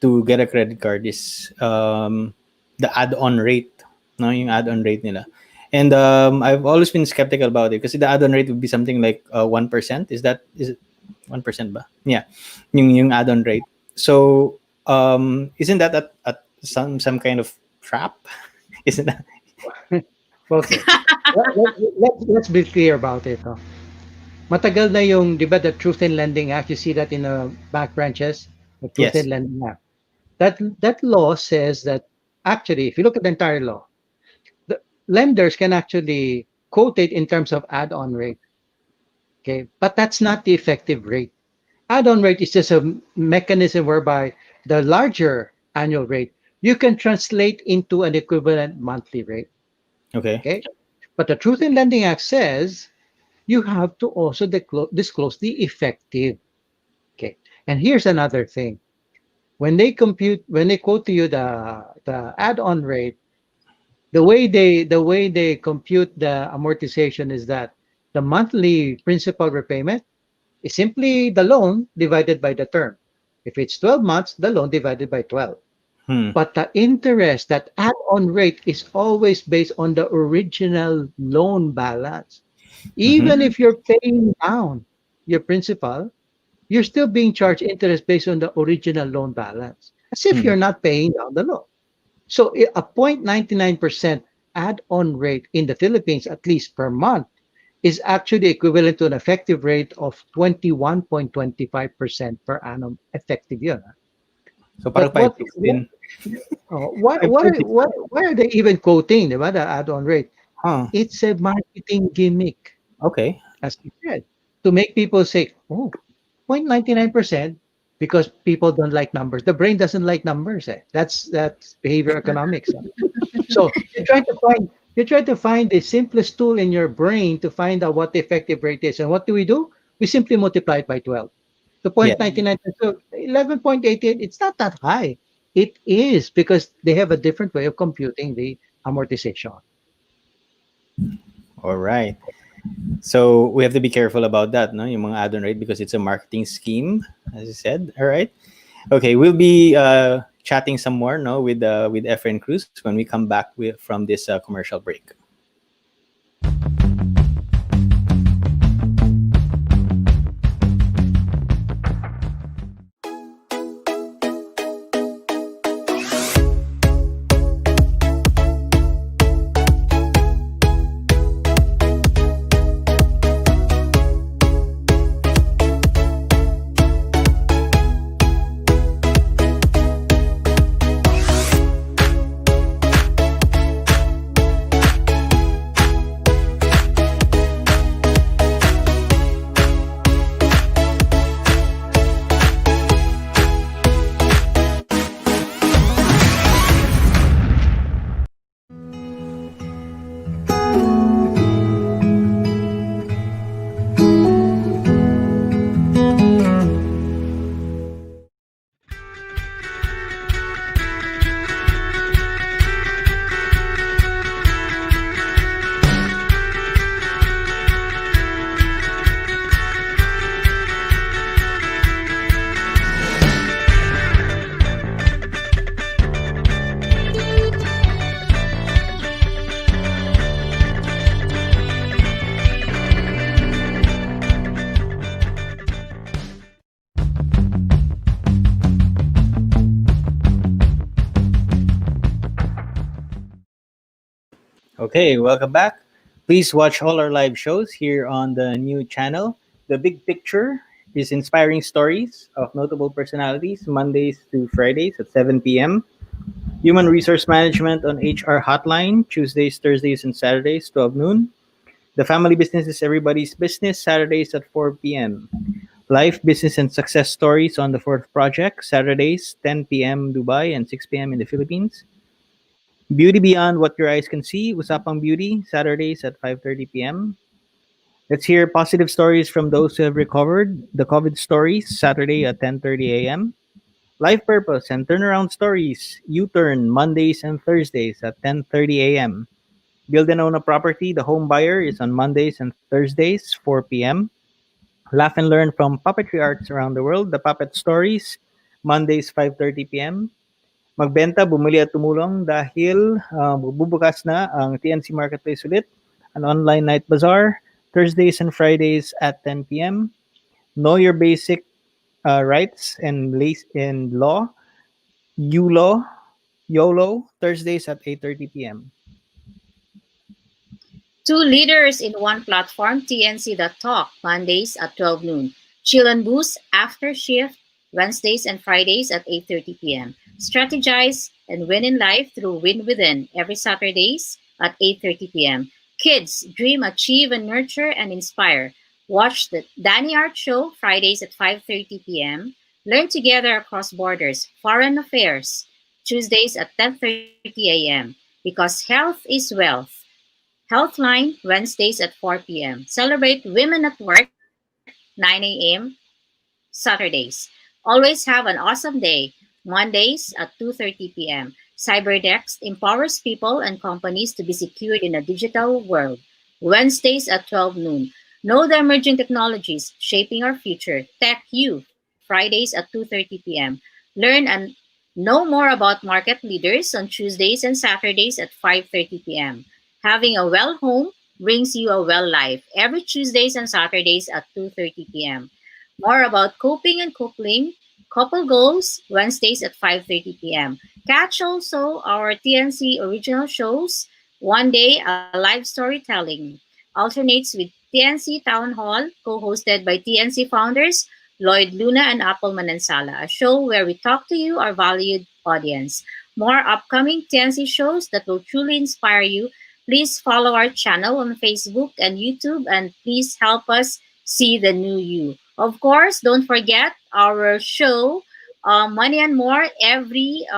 to get a credit card is the add-on rate, no? Yung add-on rate nila. And I've always been skeptical about it kasi the add-on rate would be something like 1%. Is it 1% ba? Yeah. Yung add-on rate. So, isn't that at some kind of trap? Isn't that? Okay. Let's be clear about it. No? Matagal na yung, di ba, the Truth in Lending Act, you see that in the back branches, the Truth Yes. in Lending Act. That law says that actually, if you look at the entire law, the lenders can actually quote it in terms of add-on rate. Okay, but that's not the effective rate. Add-on rate is just a mechanism whereby the larger annual rate you can translate into an equivalent monthly rate. Okay. Okay, but the Truth in Lending Act says you have to also disclose the effective. Okay, and here's another thing: when they quote to you the add-on rate, the way they compute the amortization is that the monthly principal repayment is simply the loan divided by the term. If it's 12 months, the loan divided by 12. But the interest, that add-on rate, is always based on the original loan balance. Even if you're paying down your principal, you're still being charged interest based on the original loan balance, as if you're not paying down the loan. So a 0.99% add-on rate in the Philippines, at least per month, is actually equivalent to an effective rate of 21.25% per annum effective yun. So parang But 516. why are they even quoting the add-on rate? It's a marketing gimmick. Okay. As you said, to make people say, oh, 0.99%, because people don't like numbers. The brain doesn't like numbers. That's behavior economics. So you try to find the simplest tool in your brain to find out what the effective rate is. And what do? We simply multiply it by 12. The Yeah. 0.99, so 11.88, it's not that high. It is because they have a different way of computing the amortization. All right. So we have to be careful about that, no? Yung mga add-on rate because it's a marketing scheme, as you said. All right. Okay, we'll be chatting some more, no, with Efren Cruz when we come back from this commercial break. Okay, welcome back. Please watch all our live shows here on the new channel. The Big Picture is inspiring stories of notable personalities Mondays to Fridays at 7 p.m. Human Resource Management on HR Hotline Tuesdays, Thursdays, and Saturdays, 12 noon. The Family Business is Everybody's Business Saturdays at 4 p.m. Life, Business, and Success Stories on the Fourth Project Saturdays, 10 p.m. Dubai and 6 p.m. in the Philippines. Beauty Beyond What Your Eyes Can See, Usapang Beauty, Saturdays at 5:30 p.m. Let's hear positive stories from those who have recovered. The COVID Stories, Saturday at 10:30 a.m. Life Purpose and Turnaround Stories, U-Turn, Mondays and Thursdays at 10:30 a.m. Build and Own a Property, The Home Buyer is on Mondays and Thursdays, 4 p.m. Laugh and Learn from Puppetry Arts Around the World, The Puppet Stories, Mondays, 5:30 p.m. Magbenta, bumili at tumulong dahil bubukas na ang TNC Marketplace ulit, an online night bazaar, Thursdays and Fridays at 10 p.m. Know Your Basic Rights and Law, YOLO, Thursdays at 8:30 p.m. Two leaders in one platform, TNC.Talk, Mondays at 12 noon. Chill and Boost after shift, Wednesdays and Fridays at 8:30 p.m. Strategize and win in life through Win Within every Saturdays at 8:30 p.m. Kids, dream, achieve, and nurture and inspire. Watch the Danny Art Show Fridays at 5:30 p.m. Learn together across borders, foreign affairs, Tuesdays at 10:30 a.m. Because health is wealth. Healthline, Wednesdays at 4 p.m. Celebrate Women at Work, 9 a.m. Saturdays. Always have an awesome day, Mondays at 2:30 p.m. Cyberdex empowers people and companies to be secured in a digital world, Wednesdays at 12 noon. Know the emerging technologies shaping our future, Tech U, Fridays at 2:30 p.m. Learn and know more about market leaders on Tuesdays and Saturdays at 5:30 p.m. Having a well home brings you a well life every Tuesdays and Saturdays at 2:30 p.m. More about coping and coupling, couple goals, Wednesdays at 5:30 p.m. Catch also our TNC original shows, One Day, a live storytelling, alternates with TNC Town Hall, co-hosted by TNC founders Lloyd Luna and Apple Manansala, a show where we talk to you, our valued audience. More upcoming TNC shows that will truly inspire you. Please follow our channel on Facebook and YouTube, and please help us see the new you. Of course, don't forget our show, Money and More, every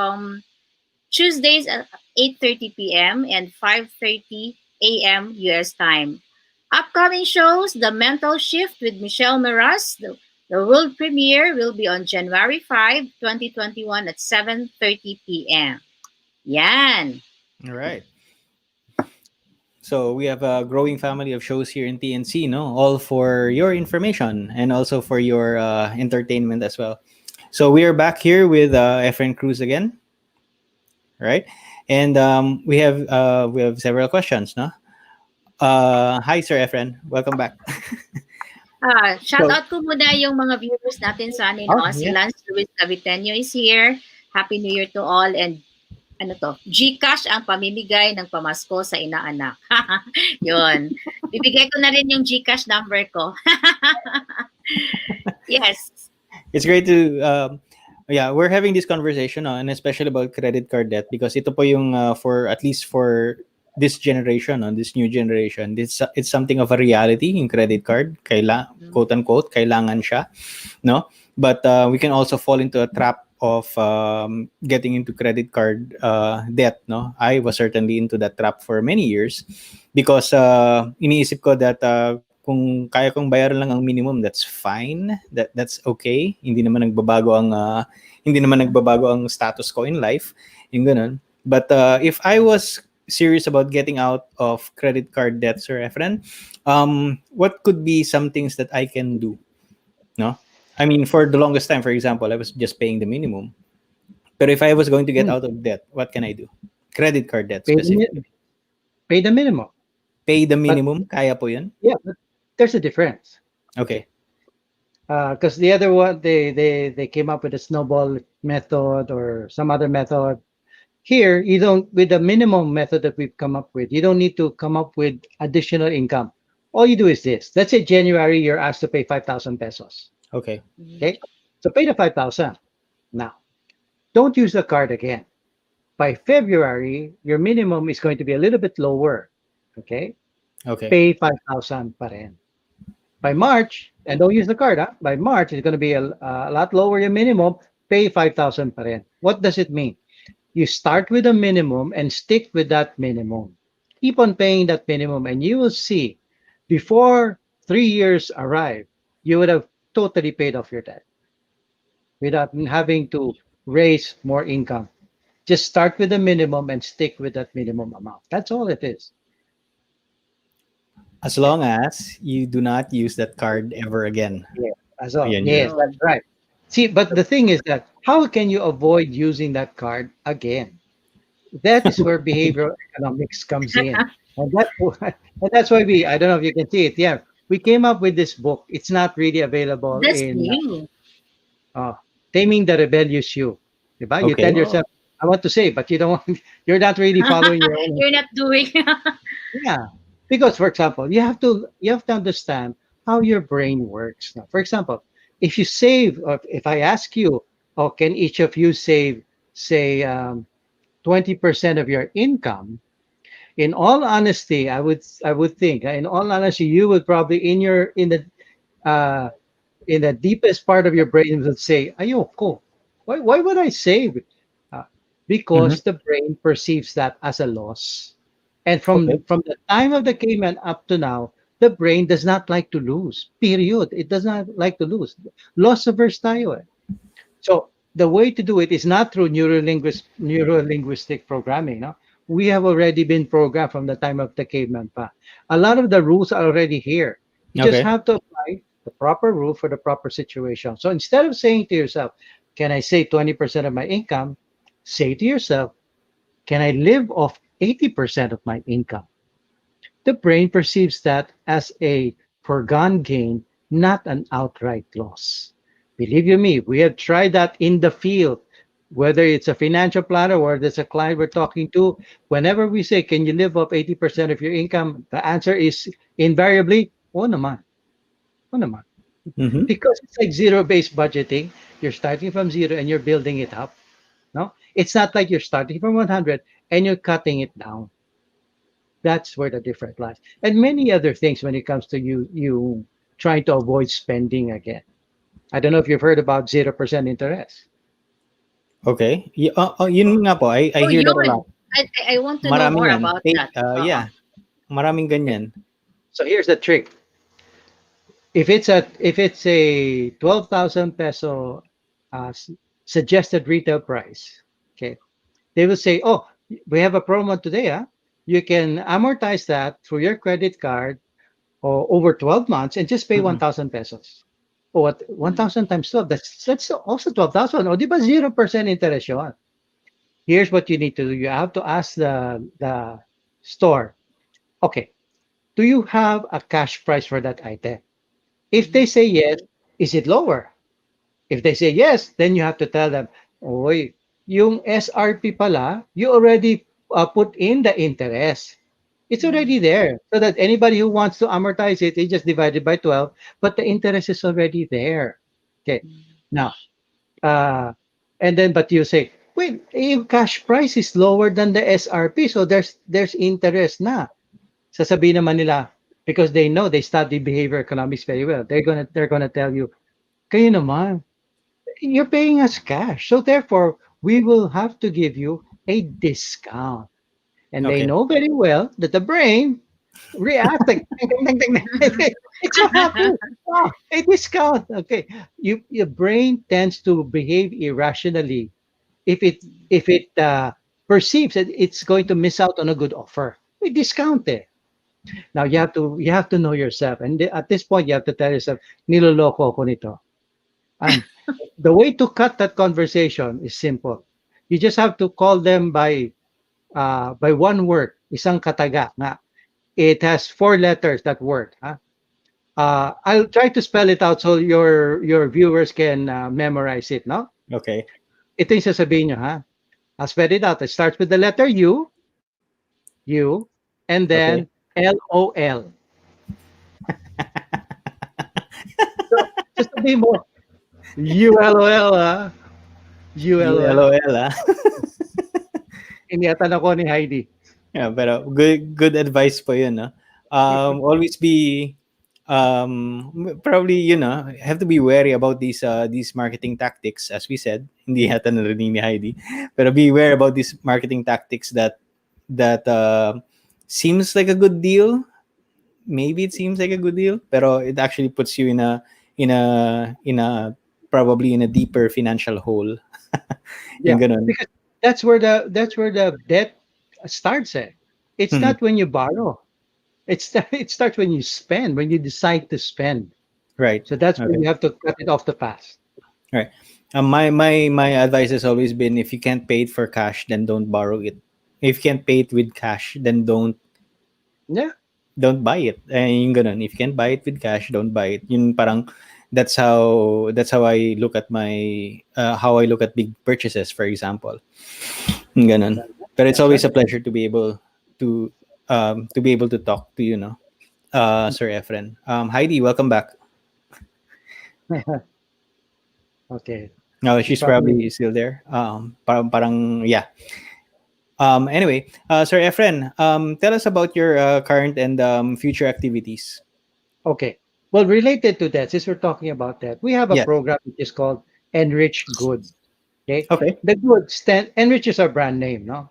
Tuesdays at 8:30 p.m. and 5:30 a.m. U.S. time. Upcoming shows, The Mental Shift with Michelle Meras. The world premiere will be on January 5, 2021 at 7:30 p.m. Yan. All right. So we have a growing family of shows here in TNC, no? All for your information and also for your entertainment as well. So we are back here with Efren Cruz again, right? And we have several questions, no? Hi, Sir Efren. Welcome back. Shout out ko muna yung mga viewers natin sa anin. Si Lance Luis Caviteño is here. Happy New Year to all. And GCash ang pamimigay ng pamasko sa inaanak. Yun. Bibigay ko na rin yung GCash number ko. Yes. It's great to, we're having this conversation and especially about credit card debt because ito po yung for at least for this generation, this new generation, it's something of a reality in credit card. Quote unquote, kailangan siya, no? But we can also fall into a trap of getting into credit card debt, no? I was certainly into that trap for many years because iniisip ko that kung kaya kong bayaran lang ang minimum, that's fine. That's okay. Hindi naman nagbabago ang status ko in life, yung ganun. But if I was serious about getting out of credit card debt, Sir Efren, what could be some things that I can do? No? I mean, for the longest time, for example, I was just paying the minimum. But if I was going to get out of debt, what can I do? Credit card debt specifically. Pay the minimum. Pay the minimum? Kaya po yun? Yeah, but there's a difference. Okay. Because the other one, they came up with a snowball method or some other method. Here, you don't, with the minimum method that we've come up with, you don't need to come up with additional income. All you do is this. Let's say January, you're asked to pay 5,000 pesos. Okay. Okay. So pay the 5,000. Now, don't use the card again. By February, your minimum is going to be a little bit lower. Okay. Okay. Pay 5,000 pa rin. By March, and don't use the card, by March, it's going to be a lot lower your minimum, pay 5,000 pa rin. What does it mean? You start with a minimum and stick with that minimum. Keep on paying that minimum, and you will see before 3 years arrive, you would have totally paid off your debt without having to raise more income. Just start with the minimum and stick with that minimum amount. That's all it is. As long as you do not use that card ever again. Yeah, as all. Ayan Yes, yun. that's right. See, but the thing is that how can you avoid using that card again? That is where behavioral economics comes in. And that's why I don't know if you can see it. Yeah, we came up with this book. It's not really available That's in new. Taming the Rebellious You. Diba? You Okay. tell yourself, I want to say, but you don't. You're not really following your own. You're not doing. Yeah, because for example, you have to understand how your brain works. Now, for example, if you save, or if I ask you, oh, can each of you save, say, 20% of your income? In all honesty, I would think, in all honesty, you would probably uh, in the deepest part of your brain would say, "Ayoko. Why would I save?" Uh, because the brain perceives that as a loss. And Okay. from the time of the caveman up to now, the brain does not like to lose. Period. It does not like to lose. Loss averse tayo eh. So the way to do it is not through neurolinguistic programming. No? We have already been programmed from the time of the caveman pa. A lot of the rules are already here. You just Okay. have to apply the proper rule for the proper situation. So instead of saying to yourself, can I save 20% of my income? Say to yourself, can I live off 80% of my income? The brain perceives that as a foregone gain, not an outright loss. Believe you me, we have tried that in the field. Whether it's a financial planner or there's a client we're talking to, whenever we say, can you live off 80% of your income? The answer is invariably, oh naman, oh naman. Mm-hmm. Because it's like zero-based budgeting. You're starting from zero and you're building it up. No, it's not like you're starting from 100 and you're cutting it down. That's where the difference lies. And many other things when it comes to you trying to avoid spending again. I don't know if you've heard about 0% interest. Okay. Yun nga po. I Oh, hear that a yun. lot. I want to know Marami more yan. about that. Yeah. Maraming ganyan. So here's the trick. If it's a 12,000 peso suggested retail price, okay, they will say, oh, we have a promo today. You can amortize that through your credit card or over 12 months and just pay 1,000 pesos. O what 1,000 times 12, that's also 12,000. O di ba 0% interest yun? Here's what you need to do. You have to ask the store, okay, do you have a cash price for that item? If they say yes, is it lower? If they say yes, then you have to tell them, oy, yung SRP pala, you already put in the interest. It's already there. So that anybody who wants to amortize it, they just divide it by 12, but the interest is already there. Okay. Now, but you say, wait, yung cash price is lower than the SRP, so there's interest na. Sasabihin naman nila, because they know they study behavior economics very well, they're gonna tell you, kayo naman, you're paying us cash, so therefore we will have to give you a discount. And they Okay. know very well that the brain reacts like it's so happy. Oh, a discount. Okay. Your brain tends to behave irrationally if it perceives that it's going to miss out on a good offer. We discount it. Now you have to know yourself, and at this point you have to tell yourself, niloloko ako nito. And the way to cut that conversation is simple. You just have to call them by one word, isang kataga nga. It has 4 letters, that word. I'll try to spell it out so your viewers can memorize it, no? Okay. Ito yung sasabihin nyo, ha? I'll spell it out. It starts with the letter U, and Okay. then LOL. So, just to be more, ULOL, ULOL. ULOL, ah. Iniatan ako ni Haydee. Yeah, pero good advice po yun, no? Always be probably, have to be wary about these marketing tactics, as we said. Hindi yata narinig ni Haydee. Pero be aware about these marketing tactics that seems like a good deal. Maybe it seems like a good deal, pero it actually puts you in a probably in a deeper financial hole. Yeah, Yung ganun. because that's where the debt starts. It's Mhm. not when you borrow. It starts when you spend, when you decide to spend. Right. So that's when Okay. you have to cut it off the past. Right. My advice has always been, if you can't pay it for cash, then don't borrow it. If you can't pay it with cash, then Yeah. don't buy it. Yung ganun. If you can't buy it with cash, don't buy it. Yung parang that's how I look at how I look at big purchases, for example. Yung ganun. But it's That's always right. a pleasure to be able to talk to you, Sir Efren. Heidi, welcome back. Okay. No, She's she's probably probably still there. Parang yeah. Anyway, Sir Efren, tell us about your current and future activities. okay. Well, related to that, since we're talking about that, we have a Yes. program which is called Enrich Good. Okay. Okay. The good stand Enrich is our brand name, no?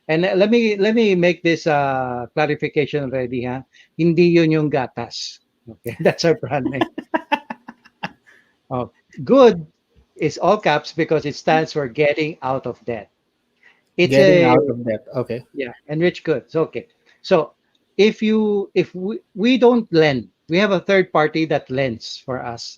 And let me make this clarification already, ha. Hindi yun yung gatas. Okay, that's our brand name. Oh, good is all caps because it stands for getting out of debt. It's Getting a out of debt. Okay. Yeah, enrich goods. Okay. So if we don't lend, we have a third party that lends for us.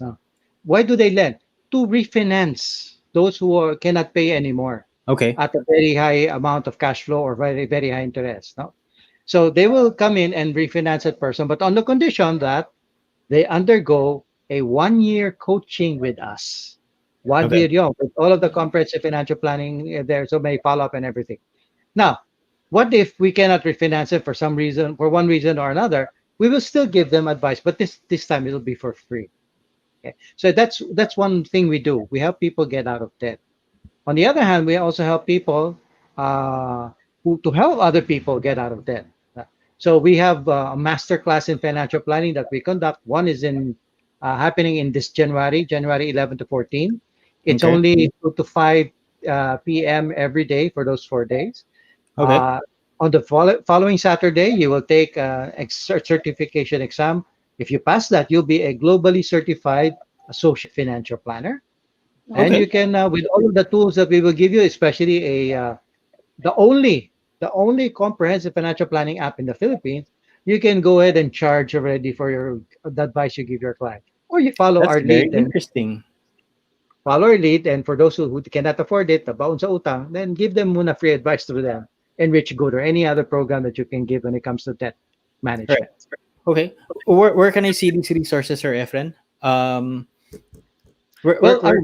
Why do they lend? To refinance those who cannot pay anymore Okay. at a very high amount of cash flow or very, very high interest. No? So they will come in and refinance that person, but on the condition that they undergo a 1 year coaching with us. One Okay. year young, with all of the comprehensive financial planning there, so may follow up and everything. Now, what if we cannot refinance it for some reason, for one reason or another? We will still give them advice, but this time it'll be for free. Okay, so that's one thing we do. We help people get out of debt. On the other hand, we also help people uh, who to help other people get out of debt. So we have a master class in financial planning that we conduct. One is in happening in this January 11 to 14. It's Okay. only 2 to 5 p.m. every day for those 4 days. Okay. On the following Saturday, you will take a certification exam. If you pass that, you'll be a globally certified associate financial planner. And Okay. you can, with all of the tools that we will give you, especially the only the only comprehensive financial planning app in the Philippines, you can go ahead and charge already for the advice you give your client, or you follow That's our very lead and interesting. for those who cannot afford it, the baon sa utang, then give them muna free advice through them, Enrich Good, or any other program that you can give when it comes to debt Right. management. Okay. Where can I see these resources, Sir Efren? Well, Where? our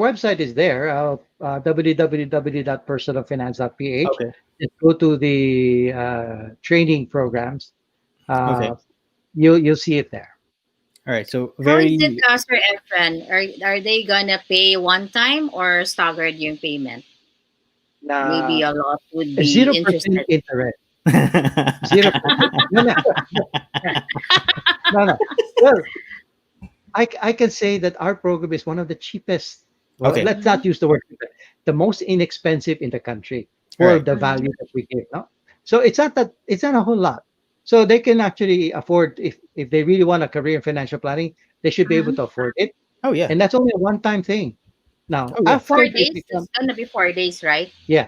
website is there, www.personalfinance.ph. Okay. Just go to the training programs. Okay. You'll see it there. All right. So How is it, very Sir Efren? Are they gonna pay one time or staggered yung payment? Maybe a lot would be 0% interested. interest. 0%. No, no. No, no. Well, I can say that our program is one of the cheapest. Well, Okay. let's not use the word cheapest, the most inexpensive in the country All for right. the value that we give. No, so it's not a whole lot. So they can actually afford, if they really want a career in financial planning, they should be able to afford it. Oh yeah. And that's only a one-time thing. Now, Oh yeah. after 4 days? they become, It's gonna be 4 days, right? yeah,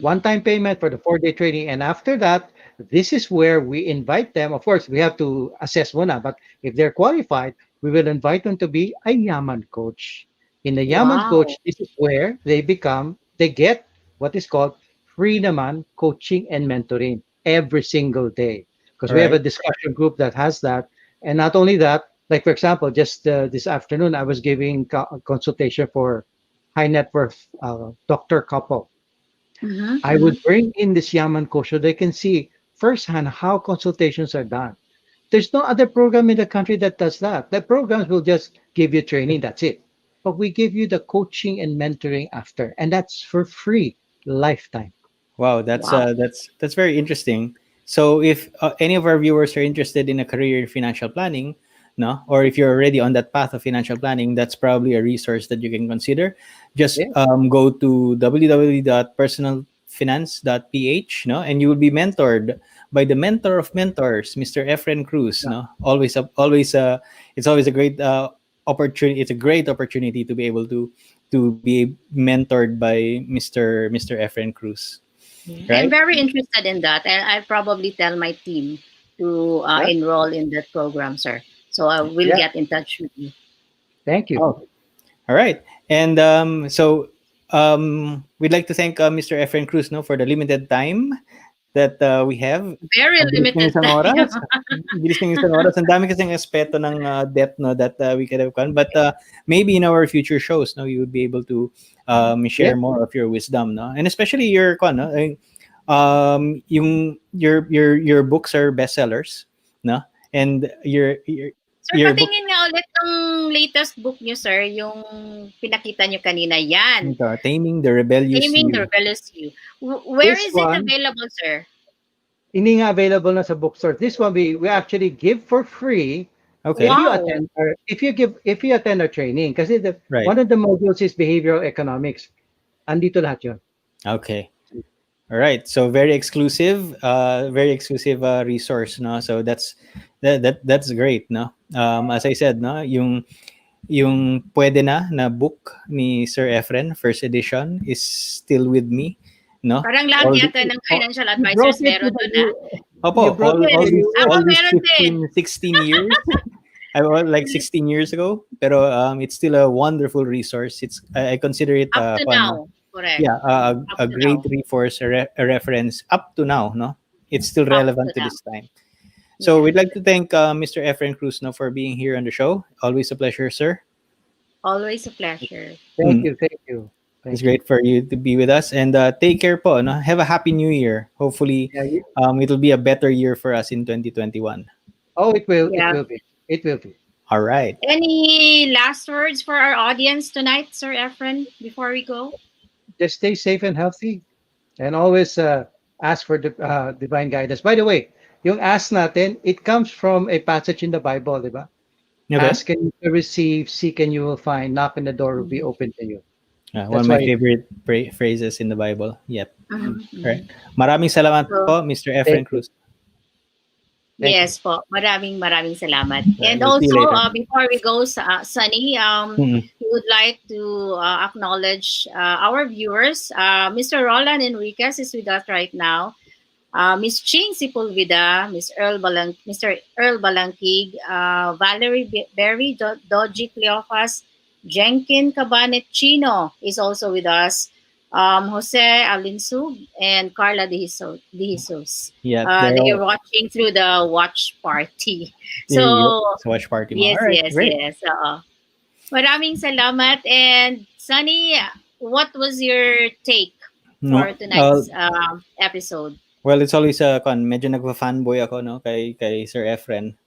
one-time payment for the 4-day training, and after that, this is where we invite them. Of course, we have to assess muna, but if they're qualified, we will invite them to be a Yaman coach. In the Yaman coach, Wow. this is where they get what is called free naman coaching and mentoring every single day, because All we have a right. discussion group that has that. And not only that, like for example, just this afternoon, I was giving consultation for high net worth doctor couple. I would bring in this Yaman coach so they can see firsthand how consultations are done. There's no other program in the country that does that. The programs will just give you training, that's it. But we give you the coaching and mentoring after, and that's for free, lifetime. Wow, that's very interesting. So if any of our viewers are interested in a career in financial planning, no, or if you're already on that path of financial planning, that's probably a resource that you can consider. Just go to www.personalfinance.ph, no, and you will be mentored by the mentor of mentors, Mr. Efren Cruz, no. It's always a great opportunity. It's a great opportunity to be able to be mentored by Mr. Efren Cruz. I'm Right? very interested in that, and I'll probably tell my team to enroll in that program, sir. So I will get in touch with you. Thank you. Oh, all right. And we'd like to thank Mr. Efren Cruz, no, for the limited time that we have. Very Ang bilis ng limited isang time. oras. Ang bilis ng isang oras. Ang dami kasing aspeto ng debt, no, that we could have gone. But maybe in our future shows, no, you would be able to share more of your wisdom, no, and especially your no, your books are bestsellers, no, and Sir, your book, patingin nga ulit ng latest book niyo, sir, yung pinakita niyo kanina. Yan. Taming the Rebellious Taming You. the Rebellious You. Where This is it one- available, sir? Hindi nga available na sa bookstore. This one we actually give for free. Okay. If you Wow. attend our if you attend our training, kasi Right. one of the modules is behavioral economics. Andito lahat 'yon. Okay. All right. So very exclusive resource, no. So that's great, no. As I said, no, yung pwede na book ni Sir Efren, first edition, is still with me, no. Parang lahat All yata ng financial advisors meron doon, Opo, all these meron din. 16 years. Like 16 years ago, pero it's still a wonderful resource. I consider it Up to now. Correct. yeah, a great resource, a reference up to now, no. It's still relevant to this time. So we'd like to thank Mr. Efren Cruz, no, for being here on the show. Always a pleasure, sir. Always a pleasure. Thank you. It's great for you to be with us, and take care po, no? Have a happy new year. Hopefully it'll be a better year for us in 2021. Oh, it will. Yeah. It will be. All right. Any last words for our audience tonight, Sir Efren, before we go? Just stay safe and healthy, and always ask for the divine guidance. By the way, yung ask natin, it comes from a passage in the Bible, di ba? Okay. Ask and you will receive, seek and you will find, knock and the door will be open to you. One of my favorite phrases in the Bible. Yep. Mhm. All right. Maraming salamat po, Mr. Efren Cruz. Yes po. Maraming salamat. Right, And we'll see you also, later. before we go, Sonny, we would like to acknowledge our viewers. Mr. Roland Enriquez is with us right now. Miss Ching Sipulvida, Mr. Earl Balangkig, Valerie Berry, Doji Cleophas, Jenkin Cabanet Chino is also with us. Jose Alinsug and Carla De Jesus. Yeah, they're watching through the watch party. There you go. So, It's a watch party. yes, All right, yes, great. yes. Maraming salamat. And Sonny, what was your take for tonight's episode? Well, it's always medyo nagfa-fanboy ako, no, kay Sir Efren.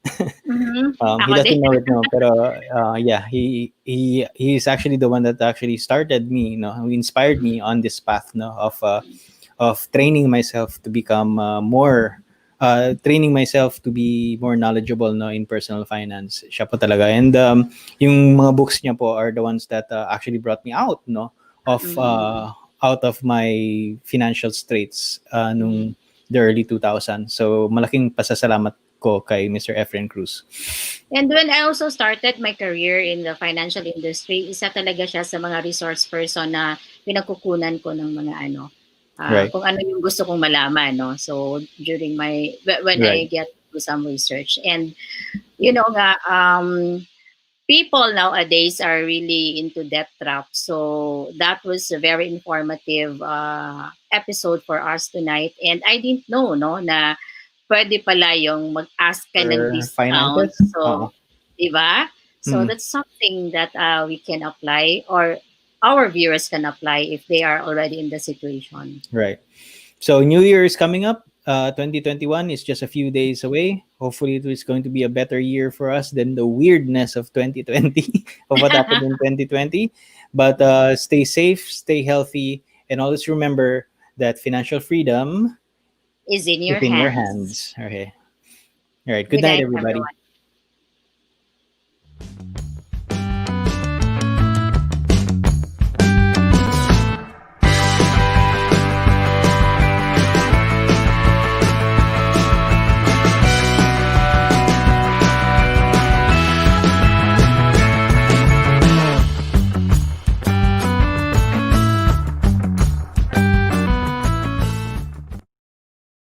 Mhm. He doesn't know it, no, pero yeah, he's actually the one that actually started me, who inspired me on this path, no, of training myself to become training myself to be more knowledgeable, no, in personal finance. Siya po talaga. And yung mga books niya po are the ones that actually brought me out, no, of out of my financial straits nung the early 2000s. So malaking pasasalamat ko kay Mr. Efren Cruz. And when I also started my career in the financial industry, isa talaga siya sa mga resource person na pinagkukunan ko ng mga Right. kung ano yung gusto kong malaman, no? So during when I get to some research, and people nowadays are really into debt trap. So that was a very informative episode for us tonight. And I didn't know, no, na pwede pala yung mag-ask ka ng discount. Finances? So, diba? So Mm. that's something that we can apply, or our viewers can apply if they are already in the situation. Right. So New Year is coming up. 2021 is just a few days away. Hopefully, it is going to be a better year for us than the weirdness of 2020, of what happened in 2020. But stay safe, stay healthy, and always remember that financial freedom is in your is in your hands. hands. Okay. All right. Good Good night, night, everybody. everyone.